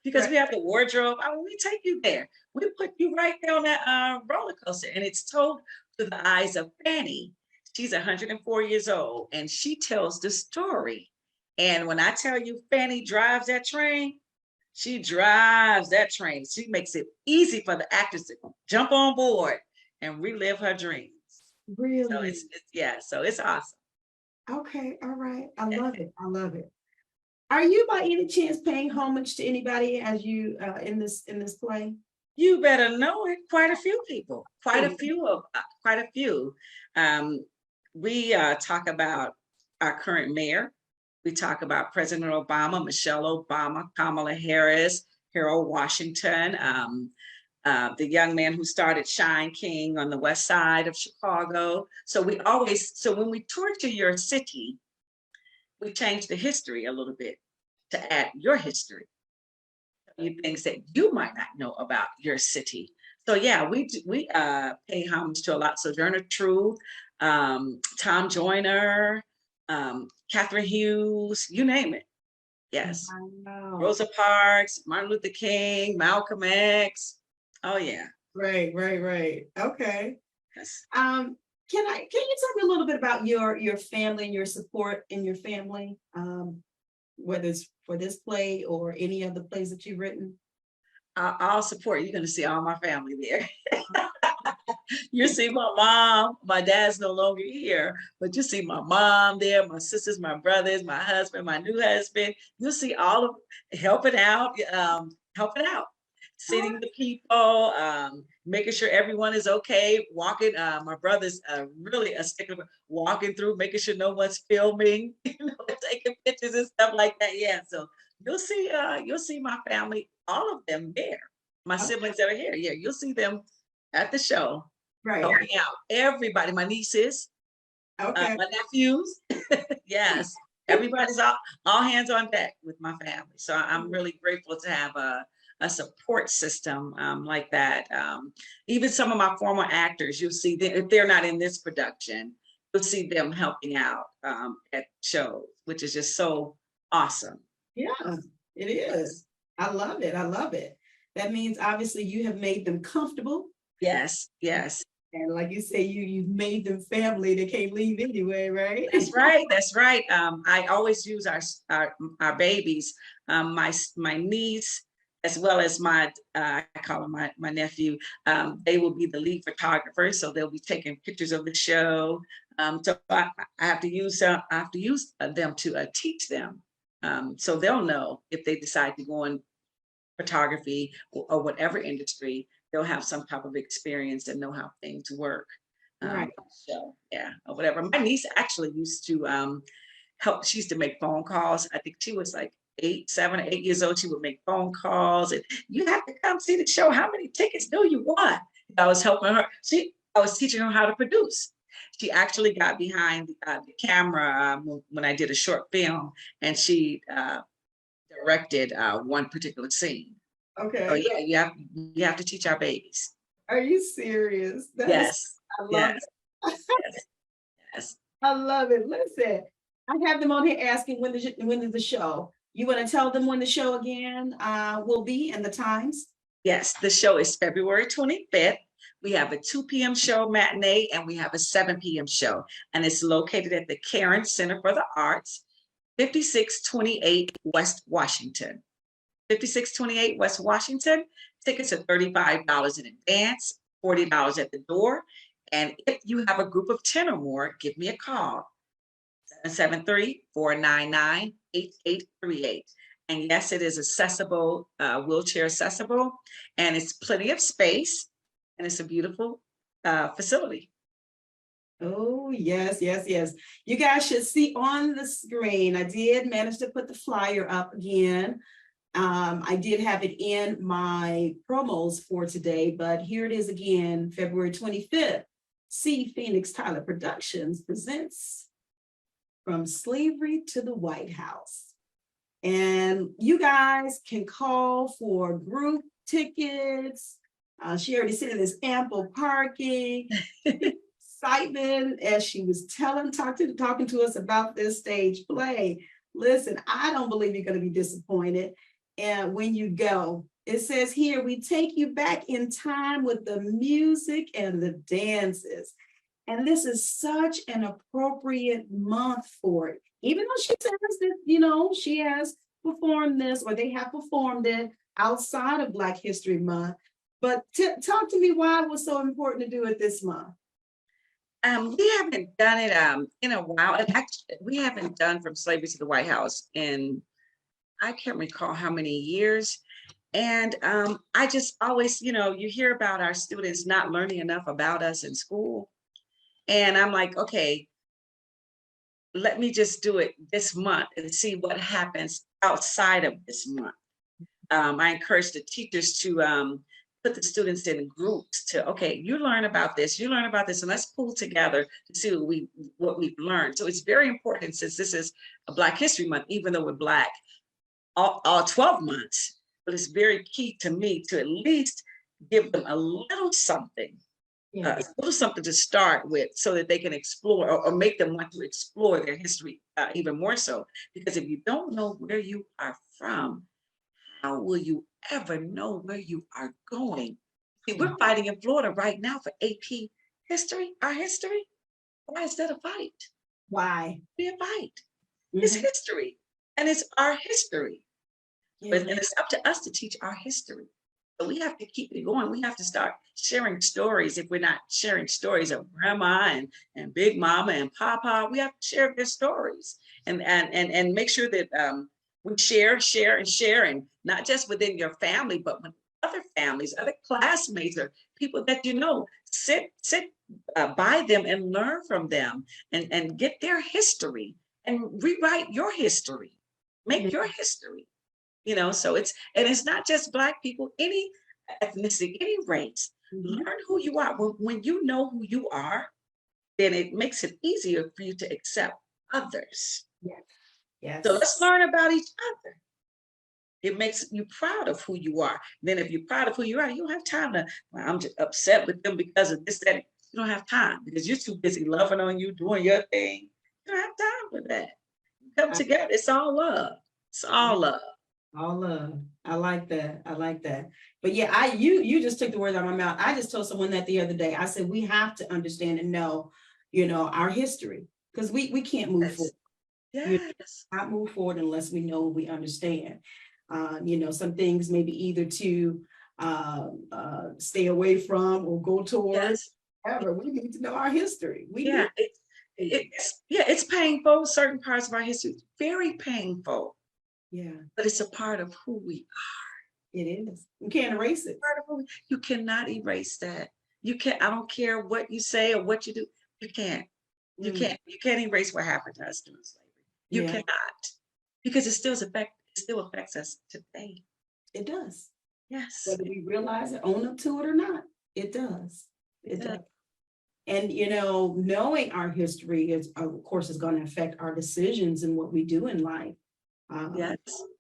because we have the wardrobe. I mean, we take you there. We put you right there on that roller coaster, and it's told through the eyes of Fanny. She's 104 years old, and she tells the story. And when I tell you Fanny drives that train, she drives that train. She makes it easy for the actors to jump on board and relive her dreams. Really? So so it's awesome. Okay, all right. I love it. I love it. Are you by any chance paying homage to anybody as you in this play? You better know it. Quite a few people. Quite a few. We talk about our current mayor. We talk about President Obama, Michelle Obama, Kamala Harris, Harold Washington, the young man who started Shine King on the west side of Chicago. So when we tour to your city, we change the history a little bit to add your history, things that you might not know about your city. So yeah, we pay homage to a lot. Sojourner Truth, Tom Joyner, Catherine Hughes, you name it. Yes. Rosa Parks, Martin Luther King, Malcolm X. Oh yeah. Right. Okay. Yes. Can you tell me a little bit about your family and your support in your family, whether it's for this play or any of the plays that you've written? I'll support. You're going to see all my family there. You see my mom. My dad's no longer here, but you see my mom there, my sisters, my brothers, my husband, my new husband. You'll see all of helping out, sitting the people, making sure everyone is okay, walking. My brother's really a stickler, walking through, making sure no one's filming, taking pictures and stuff like that. Yeah, so you'll see my family, all of them there. My siblings that are here. Yeah, you'll see them at the show. Right. Helping out everybody, my nieces, okay, my nephews. Yes, everybody's all hands on deck with my family. So I'm really grateful to have a support system like that. Even some of my former actors, you'll see them, if they're not in this production, you'll see them helping out at shows, which is just so awesome. Yeah, it is. I love it. That means obviously you have made them comfortable. Yes. And like you say, you've made them family. They can't leave anyway, right? That's right. I always use our babies, my niece, as well as my I call him my nephew. They will be the lead photographers, so they'll be taking pictures of the show. So I have to use them to teach them, so they'll know if they decide to go in photography or whatever industry. They'll have some type of experience and know how things work. Right. So yeah, or whatever. My niece actually used to help. She used to make phone calls. I think she was like 7 or 8 years old. She would make phone calls, and you have to come see the show. How many tickets do you want? I was helping her. I was teaching her how to produce. She actually got behind the camera when I did a short film, and she directed one particular scene. Okay. Oh yeah, you have to teach our babies. Are you serious? Yes. I love it. Yes. I love it. Listen, I have them on here asking when is the show. You want to tell them when the show again will be and the times? Yes, the show is February 25th. We have a 2 p.m. show matinee and we have a 7 p.m. show. And it's located at the Karen Center for the Arts, 5628 West Washington. 5628 West Washington. Tickets are $35 in advance, $40 at the door. And if you have a group of 10 or more, give me a call, 773-499-8838. And yes, it is accessible, wheelchair accessible, and it's plenty of space, and it's a beautiful facility. Oh, yes, yes, yes. You guys should see on the screen. I did manage to put the flyer up again. I did have it in my promos for today, but here it is again, February 25th. C. Phoenix Tyler Productions presents From Slavery to the White House. And you guys can call for group tickets. She already said there's ample parking. Excitement as she was talking to us about this stage play. Listen, I don't believe you're going to be disappointed. And when you go, it says here, we take you back in time with the music and the dances. And this is such an appropriate month for it. Even though she says that, you know, she has performed this or they have performed it outside of Black History Month. But talk to me why it was so important to do it this month. We haven't done it in a while. And actually, we haven't done From Slavery to the White House in, I can't recall how many years. And I just always, you know, you hear about our students not learning enough about us in school. And I'm like, okay, let me just do it this month and see what happens outside of this month. I encourage the teachers to put the students in groups to, okay, you learn about this, and let's pull together to see what we've learned. So it's very important, since this is a Black History Month, even though we're Black all 12 months, but it's very key to me to at least give them a little something. A little something to start with so that they can explore or make them want to explore their history even more so. Because if you don't know where you are from, how will you ever know where you are going? See, we're fighting in Florida right now for AP history, our history. Why is that a fight? Why? Be a fight. It's history, and it's our history. And it's up to us to teach our history. So we have to keep it going. We have to start sharing stories. If we're not sharing stories of grandma and big mama and papa, we have to share their stories and make sure that we share, and not just within your family, but with other families, other classmates, or people that you know. Sit by them and learn from them and get their history and rewrite your history. Make your history. You know, so it's not just Black people, any ethnicity, any race. Learn who you are. When you know who you are, then it makes it easier for you to accept others. Yes. So let's learn about each other. It makes you proud of who you are. Then if you're proud of who you are, you don't have time to, well, I'm just upset with them because of this, that. You don't have time because you're too busy loving on you, doing your thing. You don't have time for that. Come together. It's all love. It's all love. All love. I like that. I like that. But yeah, you just took the words out of my mouth. I just told someone that the other day. I said, we have to understand and know, you know, our history, because we can't move forward. Yes. You know, not move forward unless we know, we understand. You know, some things maybe either to stay away from or go towards. However, we need to know our history. It's painful. Certain parts of our history, very painful. Yeah, but it's a part of who we are. It is. You can't erase it. You cannot erase that. You can't. I don't care what you say or what you do. You can't. You can't. You can't erase what happened to us during slavery. You cannot, because it still affects us today. It does. Yes. Whether we realize it, own up to it or not, it does. It does. And you know, knowing our history is, of course, is going to affect our decisions and what we do in life.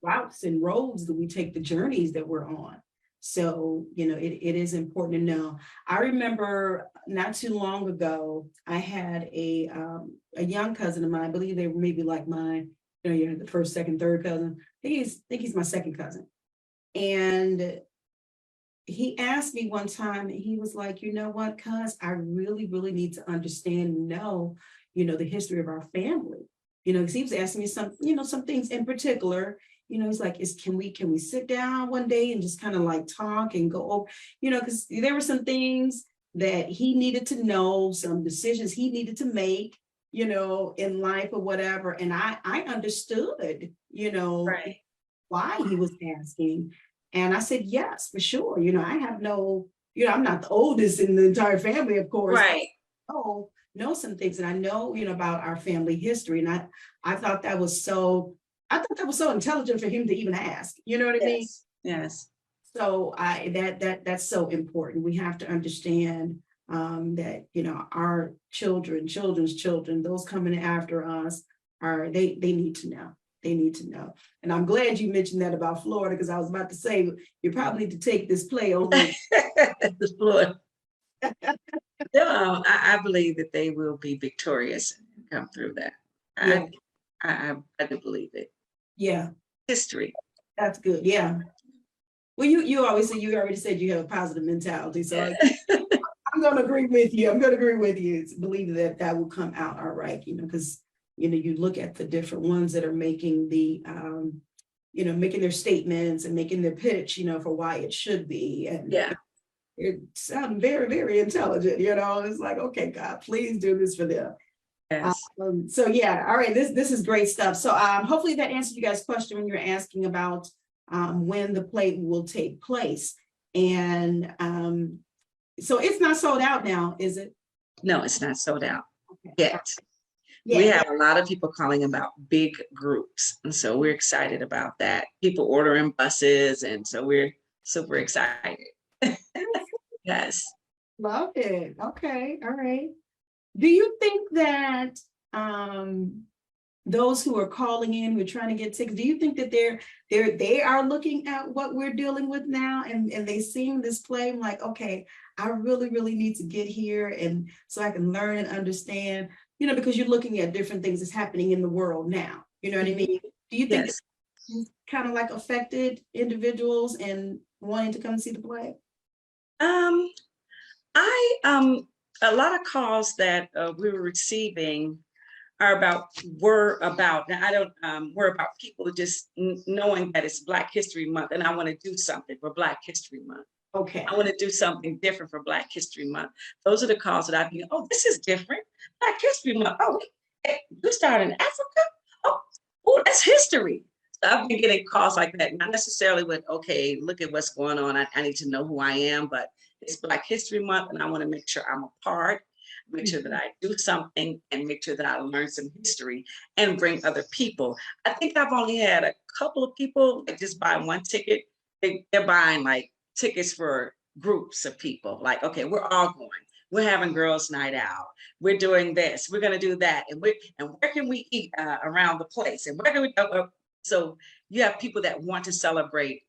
Routes and roads that we take, the journeys that we're on. So, it is important to know. I remember not too long ago, I had a young cousin of mine. I believe they were maybe like mine, you're the first, second, third cousin. I think he's my second cousin. And he asked me one time, and he was like, you know what, cuz I really, really need to understand and know, the history of our family. Because he was asking me some things in particular. He's like, can we sit down one day and just kind of like talk and go over, because there were some things that he needed to know, some decisions he needed to make, in life or whatever. And I understood, Right. why he was asking. And I said, yes, for sure. I have no, I'm not the oldest in the entire family, of course. Right. Oh, know some things, and I know, about our family history. And I thought that was so, intelligent for him to even ask. You know what I mean? Yes. So that's so important. We have to understand that, our children's children, those coming after us they need to know. They need to know. And I'm glad you mentioned that about Florida, because I was about to say, you probably need to take this play over. The Florida. No, I believe that they will be victorious and come through that. Yeah. I do believe it. Yeah, History. that's good. Yeah. Well, you always say, you already said you have a positive mentality. So I'm going to agree with you. I'm going to agree with you. Believe that will come out all right, because, you look at the different ones that are making the, making their statements and making their pitch, for why it should be. And Yeah. it sounds very, very intelligent, it's like, okay, God, please do this for them. Yes. So yeah, all right, this is great stuff. So hopefully that answered you guys' question when you're asking about when the play will take place. And so it's not sold out now, is it? No, it's not sold out Okay. yet. Yeah. We have a lot of people calling about big groups. And so we're excited about that. People ordering buses. And so we're super excited. Yes. Love it. Okay. All right. Do you think that those who are calling in, who are trying to get tickets, do you think that they are looking at what we're dealing with now, and they seeing this play like, okay, I really, really need to get here, and so I can learn and understand, because you're looking at different things that's happening in the world now. You know what I mean? Do you think Yes. it's kind of like affected individuals and wanting to come see the play? A lot of calls that we were receiving were about, now I don't, were about people just knowing that it's Black History Month, and I want to do something for Black History Month. Okay. I want to do something different for Black History Month. Those are the calls that I've been, oh, this is different. Black History Month. Oh, you started in Africa? Oh, that's history. So I've been getting calls like that, not necessarily with, okay, look at what's going on. I need to know who I am, but it's Black History Month, and I want to make sure I'm a part, make sure that I do something, and make sure that I learn some history and bring other people. I think I've only had a couple of people that just buy one ticket. They're buying like tickets for groups of people. Like, okay, we're all going. We're having girls' night out. We're doing this. We're going to do that. And where can we eat around the place? And where can we? So you have people that want to celebrate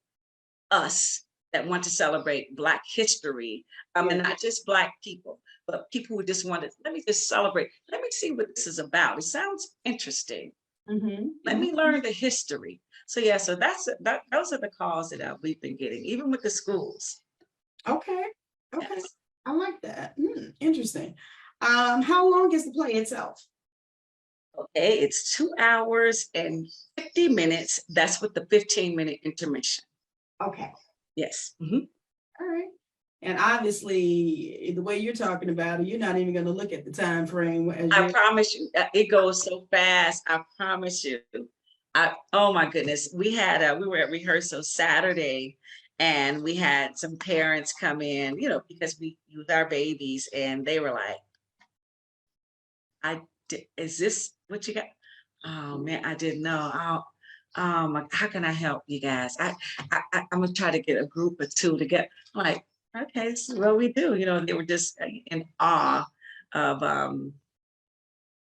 us, that want to celebrate Black history, and not just Black people, but people who just want to, let me just celebrate. Let me see what this is about. It sounds interesting. Let me learn the history. So yeah, so those are the calls that we've been getting, even with the schools. Okay. Okay. Yes. I like that. Interesting. How long is the play itself? Okay, it's 2 hours and 50 minutes. That's with the 15-minute intermission. Okay. Yes. All right. And obviously, the way you're talking about it, you're not even going to look at the time frame. I promise you, it goes so fast. I promise you. Oh my goodness, we were at rehearsal Saturday, and we had some parents come in, because we use our babies, and they were like, is this what you got? Oh man, I didn't know. How can I help you guys? I'm gonna try to get a group of two to get. I'm like, okay, this is what we do. They were just in awe of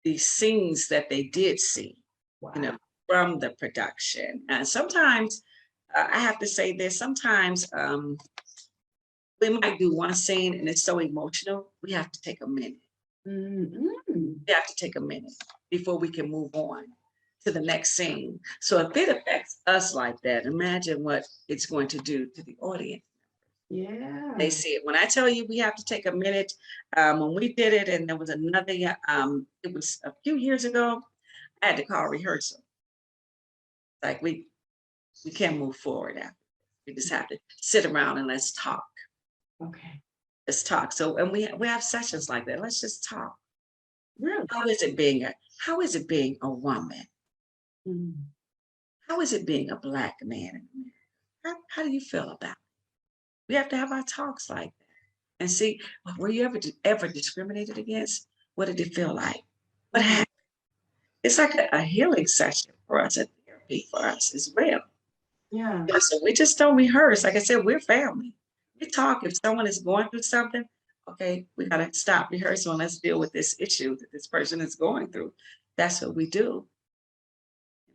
the scenes that they did see, from the production. And sometimes I have to say this. Sometimes we might do one scene and it's so emotional, we have to take a minute. Mhm. We have to take a minute before we can move on to the next scene. So if it affects us like that, imagine what it's going to do to the audience. Yeah. They see it. When I tell you we have to take a minute, when we did it, and there was another, it was a few years ago, I had to call rehearsal. Like we can't move forward after. We just have to sit around and let's talk. Okay. Let's talk. So, and we have sessions like that. Let's just talk. Really? How is it being a woman? Mm. How is it being a Black man? How do you feel about it? We have to have our talks like that and see, were you ever discriminated against? What did it feel like? What happened? It's like a healing session for us, a therapy for us as well. Yeah. So we just don't rehearse. Like I said, we're family. We talk. If someone is going through something, okay, we got to stop rehearsing and let's deal with this issue that this person is going through. That's what we do.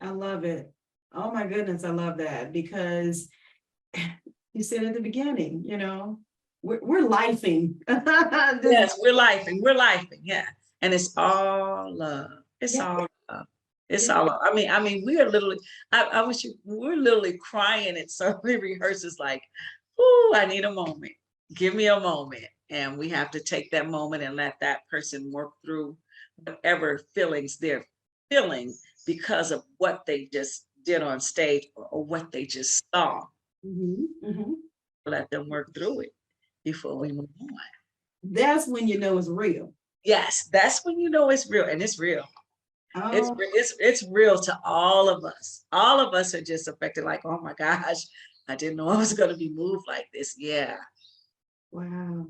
I love it. Oh my goodness, I love that because you said at the beginning, we're lifing. Yes, we're lifing, yeah. And it's all love. It's Yeah. all love. It's Yeah. all love. I mean, we are literally, I wish we're literally crying at so many rehearsals like, oh, I need a moment. Give me a moment. And we have to take that moment and let that person work through whatever feelings they're feeling because of what they just did on stage or what they just saw. Mhm, mhm. Let them work through it before we move on. That's when you know it's real. Yes, that's when you know it's real, and it's real. Oh, It's real to all of us. All of us are just affected. Like, oh my gosh, I didn't know I was going to be moved like this. Yeah, wow.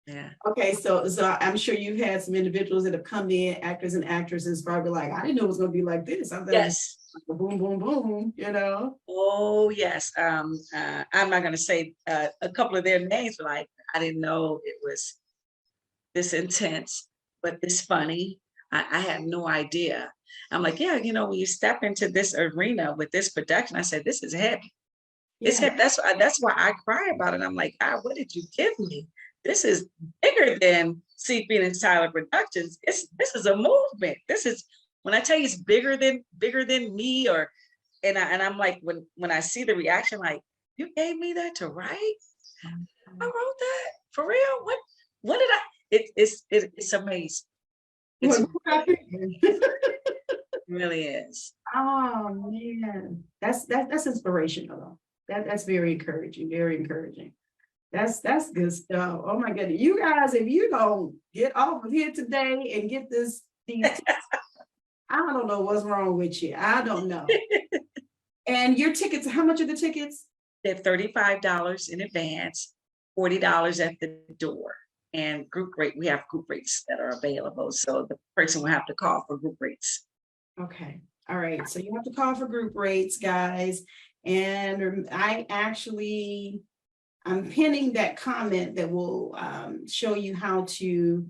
yeah. Okay, so I'm sure you've had some individuals that have come in, actors and actresses, probably like, I didn't know it was going to be like this. I thought it was Yes. like a boom, boom, boom. Oh yes. I'm not going to say a couple of their names, but like I didn't know it was this intense, but this funny. I had no idea. I'm like, yeah, when you step into this arena with this production, I said, this is heavy. It's Yeah. heavy. That's why I cry about it. I'm like, God, what did you give me? This is bigger than C. Phoenix Tyler Productions. This is a movement. This is when I tell you it's bigger than me, I'm like, when I see the reaction, like, you gave me that to write? I wrote that for real? What did I? It's amazing. It's really is. Oh man, that's inspirational though. That's very encouraging, very encouraging. That's good stuff. Oh my goodness. You guys, if you don't get off of here today and get these I don't know what's wrong with you. I don't know. And your tickets, how much are the tickets? They're $35 in advance, $40 at the door. And we have group rates that are available. So the person will have to call for group rates. Okay. All right. So you have to call for group rates, guys. And I'm pinning that comment that will show you how to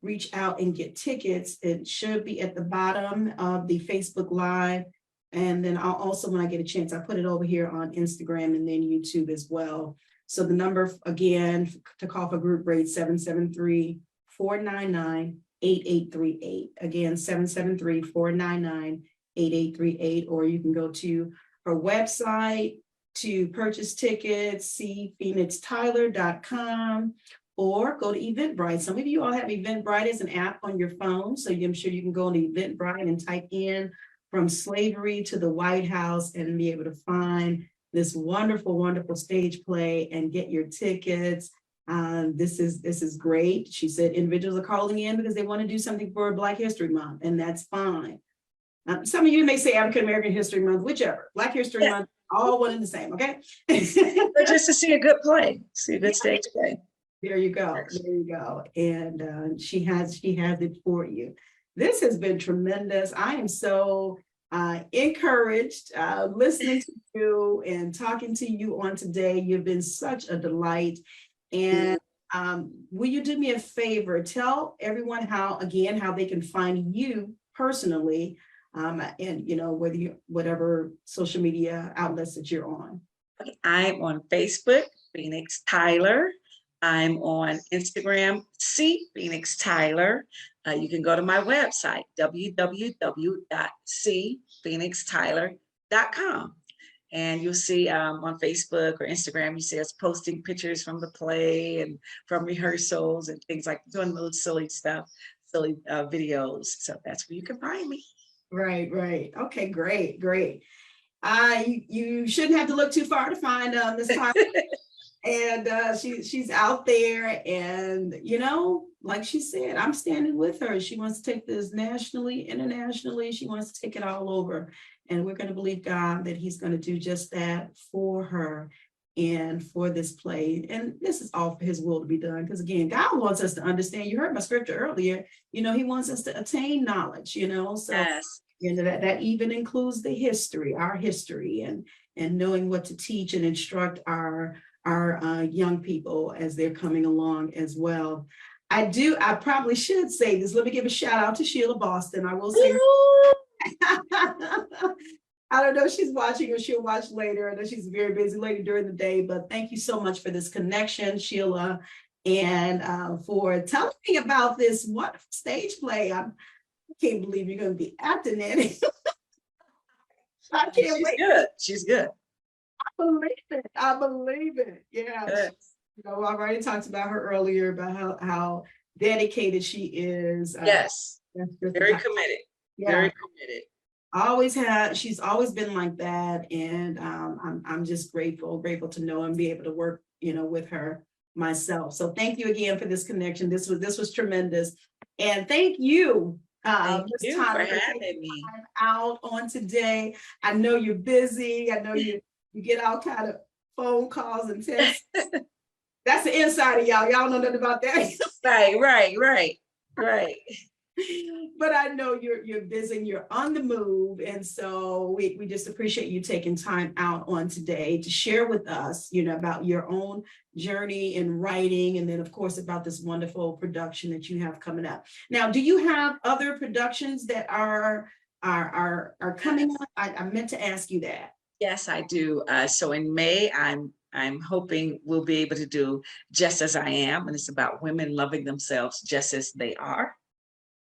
reach out and get tickets. It should be at the bottom of the Facebook Live. And then I'll also, when I get a chance, I put it over here on Instagram and then YouTube as well. So the number again to call for group rate 773-499-8838. Again, 773-499-8838. Or you can go to her website to purchase tickets, cphoenixtyler.com, or go to Eventbrite. Some of you all have Eventbrite as an app on your phone. So I'm sure you can go to Eventbrite and type in From Slavery to the White House and be able to find this wonderful, wonderful stage play and get your tickets. This is great. She said individuals are calling in because they want to do something for Black History Month, and that's fine. Some of you may say African American History Month, whichever. Black History Month, all one and the same, okay? But just to see a good play, see a good stage play. There you go. There you go. And she has it for you. This has been tremendous. I am so encouraged listening to you and talking to you on today. You've been such a delight. And will you do me a favor? Tell everyone how they can find you personally, and whatever social media outlets that you're on. I'm on Facebook Phoenix Tyler. I'm on Instagram, C Phoenix Tyler. You can go to my website, www.cphoenixtyler.com. And you'll see on Facebook or Instagram, you see us posting pictures from the play and from rehearsals and things like doing little silly stuff, silly videos. So that's where you can find me. Right, right. Okay, great, great. You shouldn't have to look too far to find Miss Tyler. And she's out there, and like she said, I'm standing with her. She wants to take this nationally, internationally. She wants to take it all over, and we're going to believe God that He's going to do just that for her and for this play. And this is all for His will to be done. Because again, God wants us to understand. You heard my scripture earlier. He wants us to attain knowledge. So Yes. that even includes the history, our history, and knowing what to teach and instruct our young people as they're coming along as well. I probably should say this. Let me give a shout out to Sheila Boston. I will say, I don't know if she's watching or she'll watch later. I know she's a very busy lady during the day, but thank you so much for this connection, Sheila, and for telling me about this wonderful stage play. I can't believe you're going to be acting in it. I can't wait. Good. She's good. I believe it. Yeah. Good. I've already talked about her earlier about how dedicated she is. Yes. Very committed. Yeah. Very committed. She's always been like that. And I'm just grateful to know and be able to work, with her myself. So thank you again for this connection. This was tremendous. And thank you. Thank you for having me out on today. I know you're busy. I know you get all kind of phone calls and texts. That's the inside of y'all. Y'all know nothing about that. Right. But I know you're busy and you're on the move. And so we just appreciate you taking time out on today to share with us, about your own journey in writing. And then of course, about this wonderful production that you have coming up. Now, do you have other productions that are coming up? I meant to ask you that. Yes, I do. So in May, I'm hoping we'll be able to do Just As I Am, and it's about women loving themselves just as they are.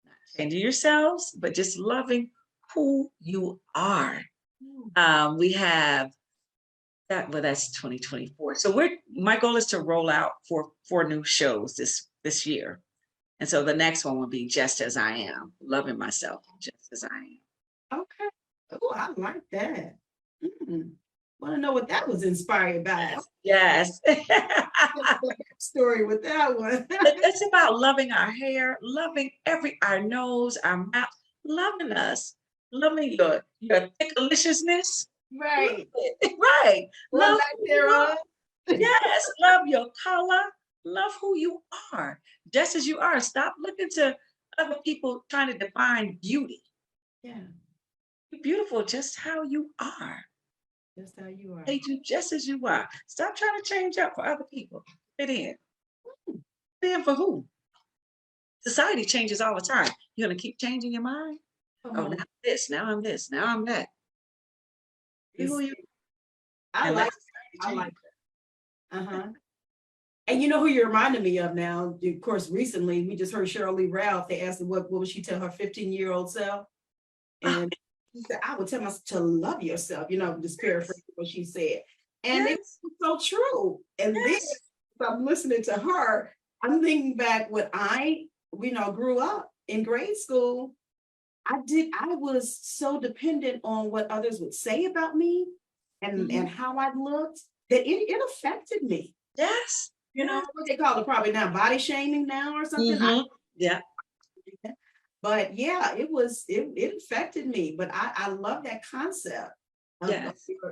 Not changing yourselves, but just loving who you are. We have that, well, that's 2024. So my goal is to roll out four new shows this year. And so the next one will be Just As I Am, loving myself just as I am. Okay. Oh, I like that. Want to know what that was inspired by? Yes. Story with that one. It's about loving our hair, loving our nose, our mouth, loving us, loving your thick-deliciousness. Right. Right. Love Yes. Love your color. Love who you are, just as you are. Stop looking to other people trying to define beauty. Yeah. You're beautiful just how you are. Just how you are. Hate you just as you are. Stop trying to change up for other people. Fit in. Fit in for who? Society changes all the time. You're going to keep changing your mind? Oh, now I'm this, now I'm this, now I'm that. Be who you I like that. And you know who you reminded me of now? Of course, recently we just heard Cheryl Lee Ralph. They asked her what would she tell her 15-year-old self? And she said, I would tell myself to love yourself, just paraphrasing what she said. And it's so true. And then I'm listening to her, I'm thinking back when I, grew up in grade school. I was so dependent on what others would say about me and how I looked that it affected me. Yes. What they call it probably now, body shaming now or something. Yeah. But yeah, it affected me. But I love that concept of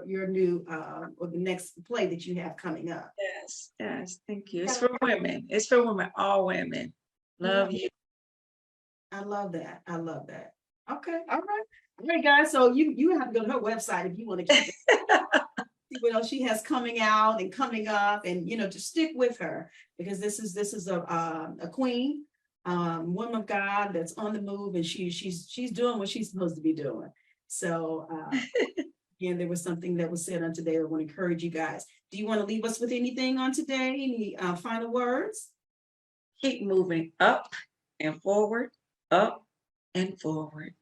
your new or the next play that you have coming up. Yes, thank you. It's for women. It's for women, all women. Love you. I love that. Okay, all right, guys. So you have to go to her website if you want to keep see what else she has coming out and coming up, and to stick with her, because this is a queen. Woman of God that's on the move, and she's doing what she's supposed to be doing. So again, there was something that was said on today that would encourage you guys. Do you want to leave us with anything on today? Any final words? Keep moving up and forward, up and forward.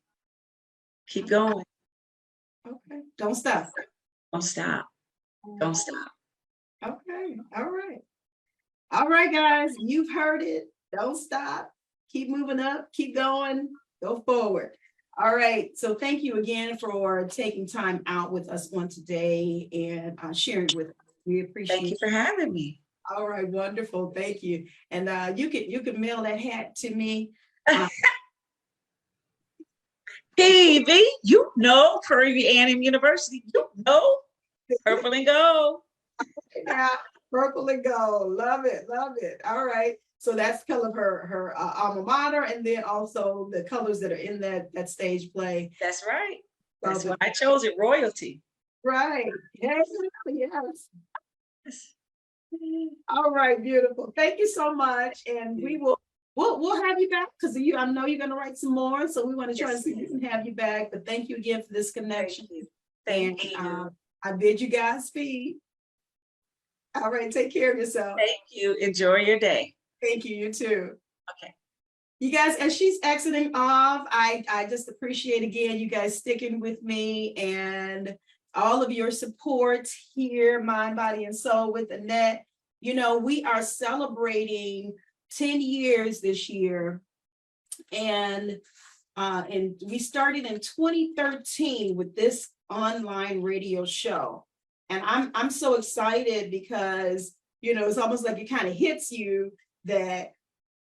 Keep going. Okay, don't stop. Don't stop. Don't stop. Okay, all right. All right, guys, you've heard it. Don't stop. Keep moving up, keep going, go forward. All right, so thank you again for taking time out with us on today and sharing with us. We appreciate Thank you for having me. All right, wonderful. Thank you. And you could mail that hat to me. TV, you know, Prairie Ann University, you know, purple and gold. Yeah, purple and gold. Love it, love it. All right. So that's color of her alma mater, and then also the colors that are in that stage play. That's right. That's So why I chose it, royalty. right. Yes, yes. All right, beautiful. Thank you so much. And we'll have you back because I know you're gonna write some more. So we want to try to see if we can have you back. But thank you again for this connection. Thank you. I bid you guys speed. All right, take care of yourself. Thank you. Enjoy your day. Thank you, you too. Okay. You guys, as she's exiting off, I just appreciate again you guys sticking with me and all of your support here, Mind, Body, and Soul with ANet. You know, we are celebrating 10 years this year. And we started in 2013 with this online radio show. And I'm so excited because, you know, it's almost like it kind of hits you that,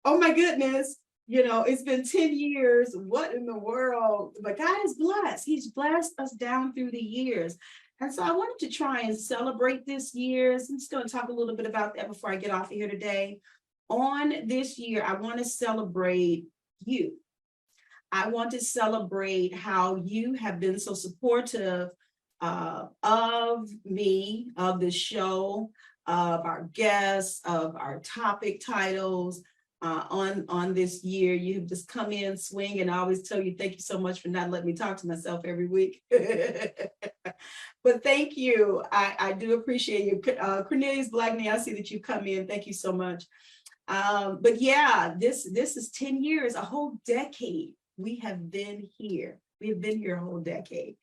oh my goodness, you know, it's been 10 years. What in the world? But God is blessed. He's blessed us down through the years. And so I wanted to try and celebrate this year. So I'm just going to talk a little bit about that before I get off of here today. On this year, I want to celebrate you. I want to celebrate how you have been so supportive of me, of the show, of our guests, of our topic titles. On this year, you have just come in swing, and I always tell you, thank you so much for not letting me talk to myself every week. But thank you. I do appreciate you. Cornelius Blackney, I see that you come in. Thank you so much. But yeah, this is 10 years, a whole decade. We have been here. We have been here a whole decade.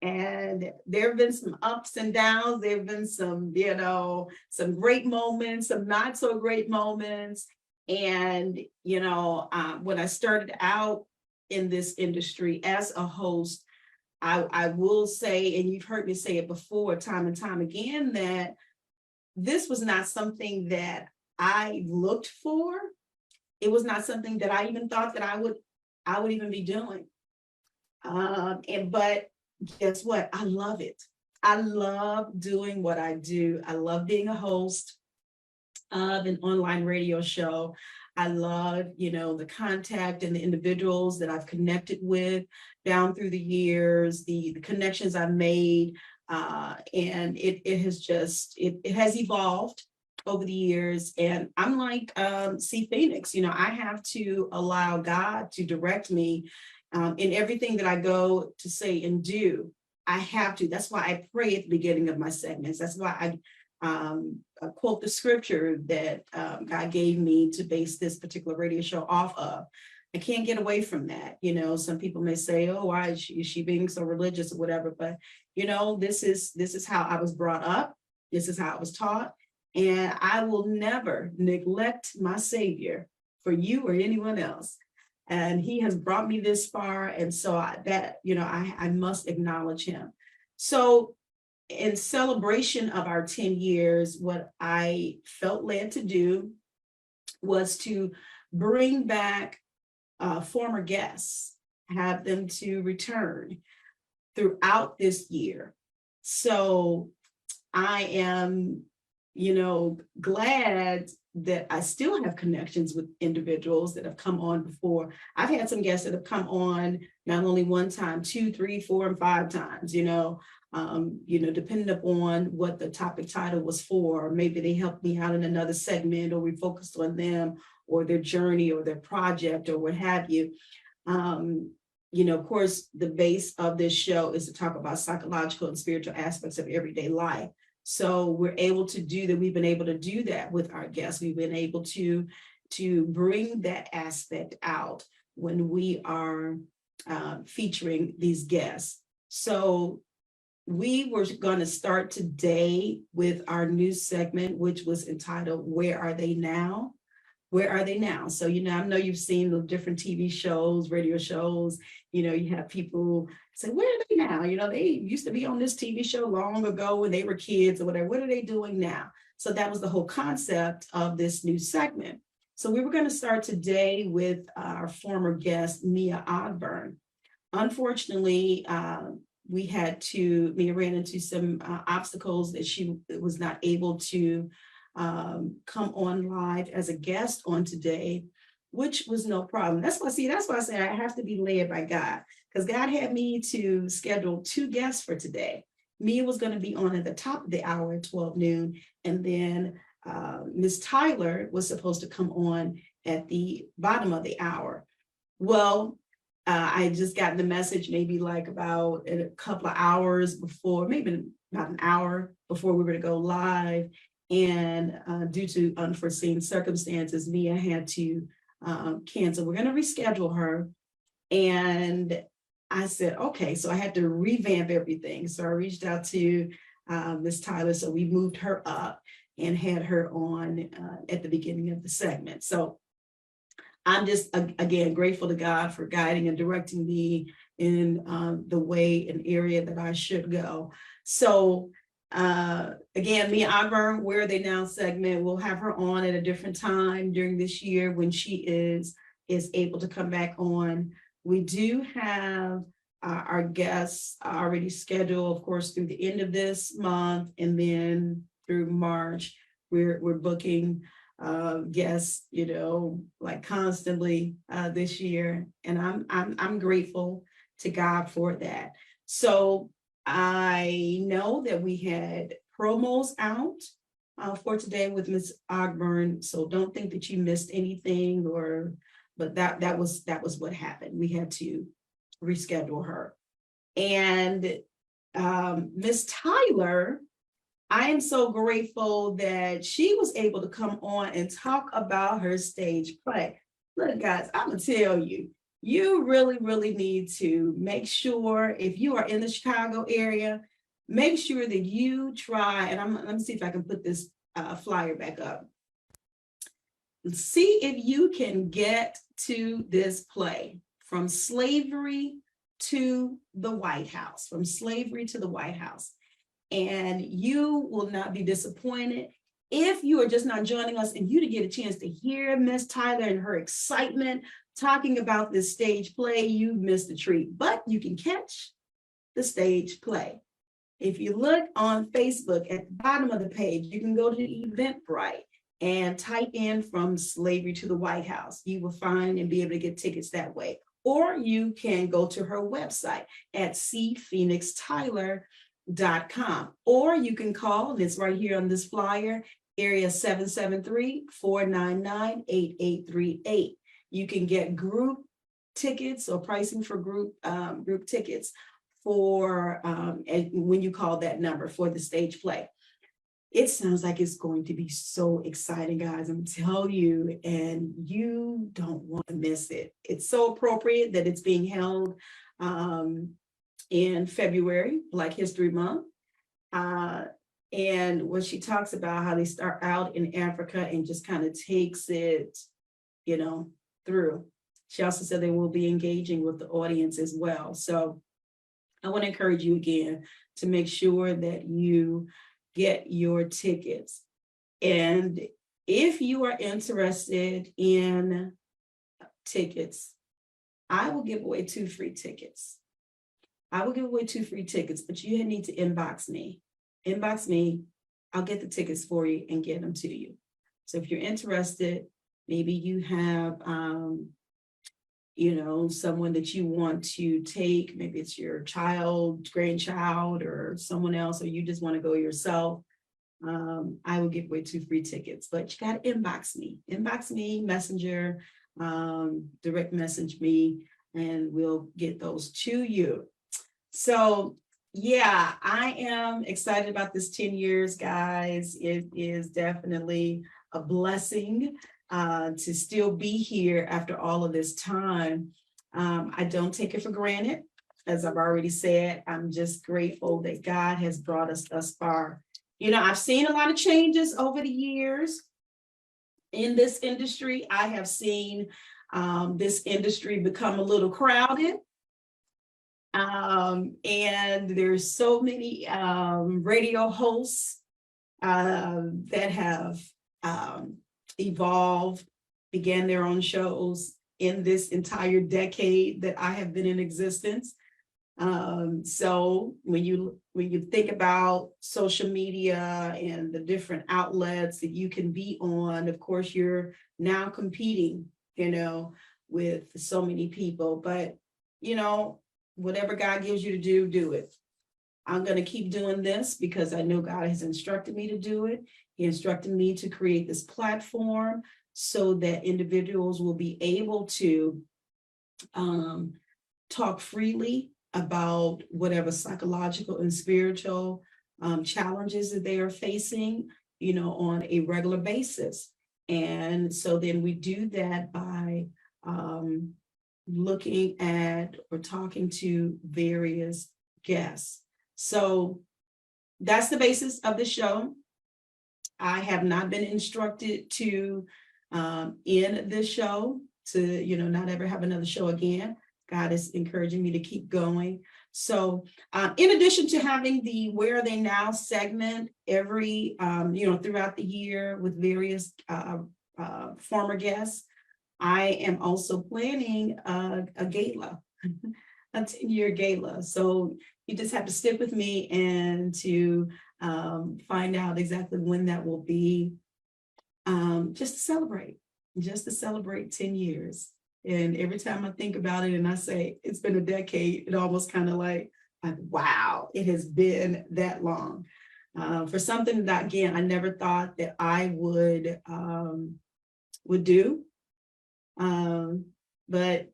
And there have been some ups and downs. There have been some, you know, some great moments, some not so great moments. And, you know, when I started out in this industry as a host, I will say, and you've heard me say it before, time and time again, that this was not something that I looked for. It was not something that I even thought that I would even be doing. But guess what? I love it. I love doing what I do. I love being a host of an online radio show. I love, you know, the contact and the individuals that I've connected with down through the years, the connections I've made, and it has just, it has evolved over the years. And I'm like C. Phoenix, you know, I have to allow God to direct me in everything that I go to say and do. I have to. That's why I pray at the beginning of my segments. That's why I quote the scripture that God gave me to base this particular radio show off of. I can't get away from that. You know, some people may say, oh, why is she being so religious or whatever? But, you know, this is how I was brought up. This is how I was taught. And I will never neglect my Savior for you or anyone else. And he has brought me this far. And so I must acknowledge him. So in celebration of our 10 years, what I felt led to do was to bring back former guests, have them to return throughout this year. So I am, you know, glad that I still have connections with individuals that have come on before. I've had some guests that have come on not only one time, 2, 3, 4, and 5 times, you know, depending upon what the topic title was for. Maybe they helped me out in another segment, or we focused on them or their journey or their project or what have you. of course, the base of this show is to talk about psychological and spiritual aspects of everyday life. So we're able to do that. We've been able to do that with our guests. We've been able to bring that aspect out when we are featuring these guests. So we were going to start today with our new segment, which was entitled, Where Are They Now? Where are they now? So, I know you've seen the different TV shows, radio shows, you have people say, where are they now? They used to be on this TV show long ago when they were kids or whatever. What are they doing now? So that was the whole concept of this new segment. So we were going to start today with our former guest, Mia Ogburn. Unfortunately, Mia ran into some obstacles that she was not able to come on live as a guest on today, which was no problem. That's why I say I have to be led by God, because God had me to schedule 2 guests for today. Mia was going to be on at the top of the hour at 12 noon, and then Miss Tyler was supposed to come on at the bottom of the hour. Well, I just got the message maybe like about a couple of hours before, maybe about an hour before we were to go live. And due to unforeseen circumstances, Mia had to cancel. We're going to reschedule her. And I said, okay, so I had to revamp everything. So I reached out to Miss Tyler. So we moved her up and had her on at the beginning of the segment. So I'm just, again, grateful to God for guiding and directing me in the way and area that I should go. So again, Mia Ogburn, Where Are They Now segment, we'll have her on at a different time during this year when she is able to come back on. We do have our guests already scheduled, of course, through the end of this month, and then through March, we're booking guests, like constantly this year, and I'm grateful to God for that. So I know that we had promos out for today with Ms. Ogburn, so don't think that you missed anything, but that was what happened. We had to reschedule her. And Ms. Tyler, I am so grateful that she was able to come on and talk about her stage play. Look, guys, I'm gonna tell you, you really, really need to make sure, if you are in the Chicago area, make sure that you try, and let me see if I can put this flyer back up. See if you can get to this play, From Slavery to the White House, From Slavery to the White House. And you will not be disappointed. If you are just not joining us and you to get a chance to hear Miss Tyler and her excitement talking about this stage play, you missed a treat, but you can catch the stage play. If you look on Facebook at the bottom of the page, you can go to Eventbrite and type in From Slavery to the White House. You will find and be able to get tickets that way. Or you can go to her website at cphoenixtyler.com, or you can call, and it's right here on this flyer, area 773-499-8838. You can get group tickets or pricing for group tickets for and when you call that number for the stage play. It sounds like it's going to be so exciting, guys. I'm telling you, and you don't want to miss it. It's so appropriate that it's being held in February, Black History Month. And when she talks about how they start out in Africa and just kind of takes it, through. She also said they will be engaging with the audience as well. So I want to encourage you again to make sure that you get your tickets. And if you are interested in tickets, I will give away 2 free tickets. But you need to inbox me. Inbox me. I'll get the tickets for you and get them to you. So if you're interested, maybe you have, someone that you want to take, maybe it's your child, grandchild, or someone else, or you just want to go yourself, I will give away 2 free tickets, but you got to inbox me, Messenger, direct message me. and we'll get those to you. So yeah, I am excited about this 10 years, guys. It is definitely a blessing to still be here after all of this time. I don't take it for granted. As I've already said, I'm just grateful that God has brought us thus far. You know, I've seen a lot of changes over the years in this industry. I have seen this industry become a little crowded. And there's so many radio hosts that have evolved, began their own shows in this entire decade that I have been in existence. So when you think about social media and the different outlets that you can be on, of course, you're now competing, you know, with so many people, but, you know, whatever God gives you to do, do it. I'm going to keep doing this because I know God has instructed me to do it. He instructed me to create this platform so that individuals will be able to talk freely about whatever psychological and spiritual challenges that they are facing, you know, on a regular basis. And so then we do that by looking at or talking to various guests. So that's the basis of the show. I have not been instructed to end this show, to, you know, not ever have another show again. God is encouraging me to keep going. So in addition to having the Where Are They Now segment every, you know, throughout the year with various former guests, I am also planning a gala, a 10-year gala. So you just have to stick with me and to find out exactly when that will be, just to celebrate 10 years. And every time I think about it and I say it's been a decade, it almost kind of like, wow, it has been that long. For something that, again, I never thought that I would do. But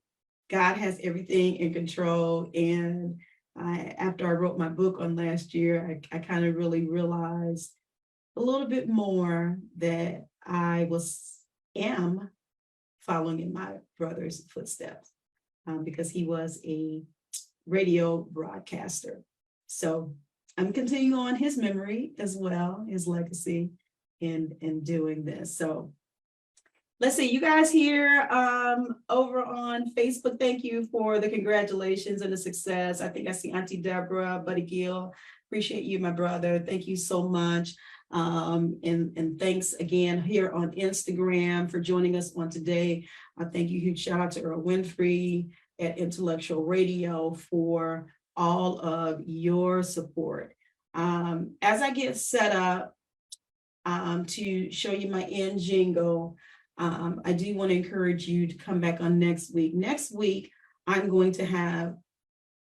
God has everything in control. And after I wrote my book on last year, I kind of really realized a little bit more that I am following in my brother's footsteps, because he was a radio broadcaster. So I'm continuing on his memory as well, his legacy in doing this. So let's see, you guys here over on Facebook, thank you for the congratulations and the success. I think I see Auntie Deborah, Buddy Gill, appreciate you, my brother. Thank you so much. And thanks again here on Instagram for joining us on today. Thank you, huge shout out to Earl Winfrey at Intellectual Radio for all of your support. As I get set up to show you my end jingle, I do want to encourage you to come back on next week. Next week, I'm going to have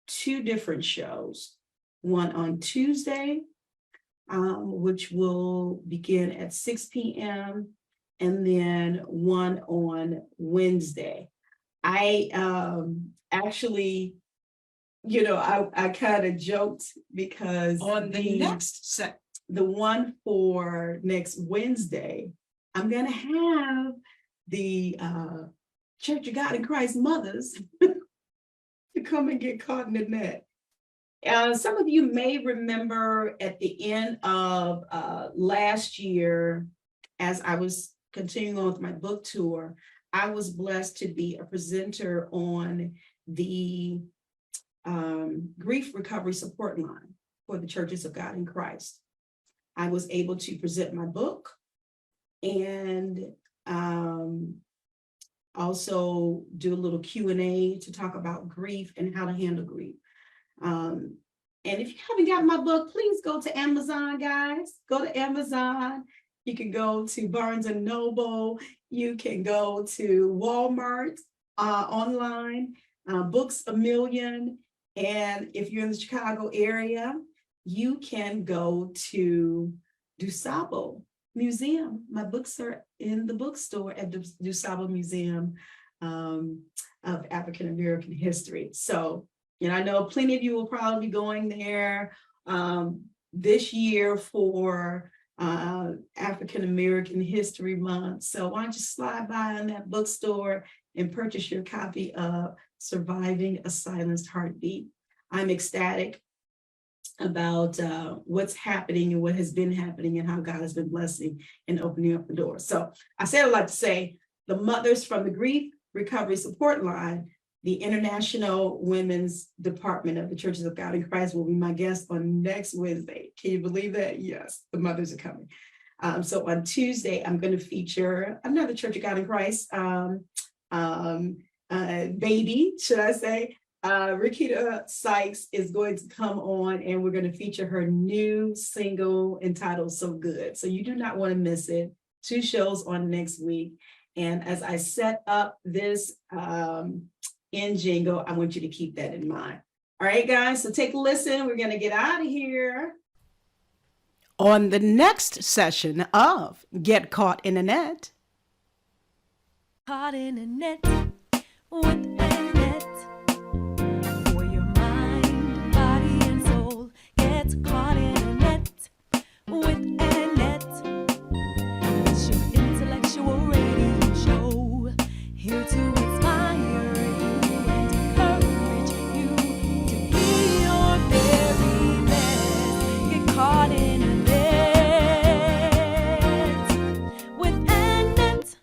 two different shows, one on Tuesday, which will begin at 6 p.m. and then one on Wednesday. I actually, you know, I kind of joked because On the next set, the one for next Wednesday, I'm going to have the Church of God in Christ mothers to come and get caught in the net. Some of you may remember at the end of last year, as I was continuing on with my book tour, I was blessed to be a presenter on the grief recovery support line for the Churches of God in Christ. I was able to present my book and also do a little Q&A to talk about grief and how to handle grief. And if you haven't got my book, please go to Amazon, guys. Go to Amazon. You can go to Barnes and Noble. You can go to Walmart online, Books A Million. And if you're in the Chicago area, you can go to DuSable Museum. My books are in the bookstore at the DuSable Museum. of African American history. So, I know plenty of you will probably be going there this year for African American History Month. So why don't you slide by on that bookstore and purchase your copy of Surviving a Silenced Heartbeat. I'm ecstatic about what's happening and what has been happening and how God has been blessing and opening up the door. So I said I'd like to say the Mothers from the Grief Recovery Support Line, the International Women's Department of the Churches of God in Christ will be my guest on next Wednesday. Can you believe that? Yes, the mothers are coming. So on Tuesday, I'm going to feature another Church of God in Christ baby, should I say. Rikita Sykes is going to come on and we're going to feature her new single entitled So Good. So you do not want to miss it. 2 shows on next week. And as I set up this end jingle, I want you to keep that in mind. All right, guys, so take a listen. We're going to get out of here. On the next session of Get Caught in a Net. Caught in a net with ANet. For your mind, body, and soul gets caught in a net with ANet. It's your intellectual radio show, here to inspire you and encourage you to be your very best. Get caught in a net with ANet.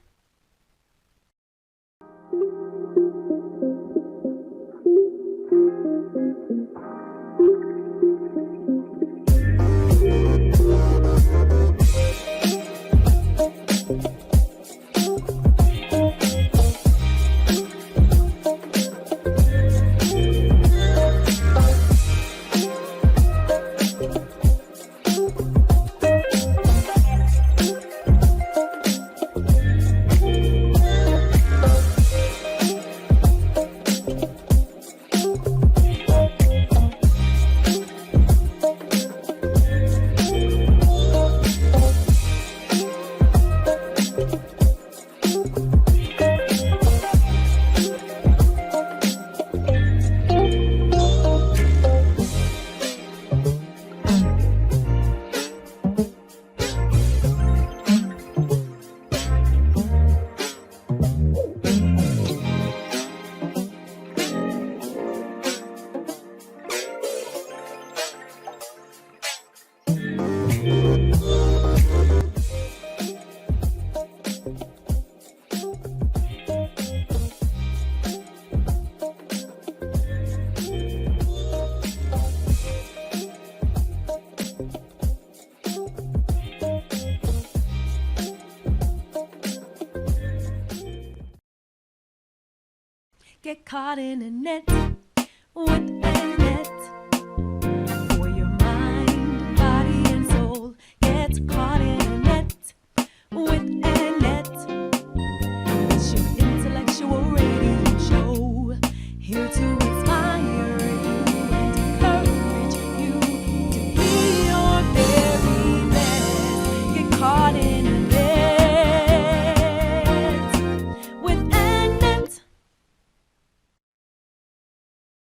Get caught in a net with ANet. For your mind, body, and soul gets caught in a net with ANet.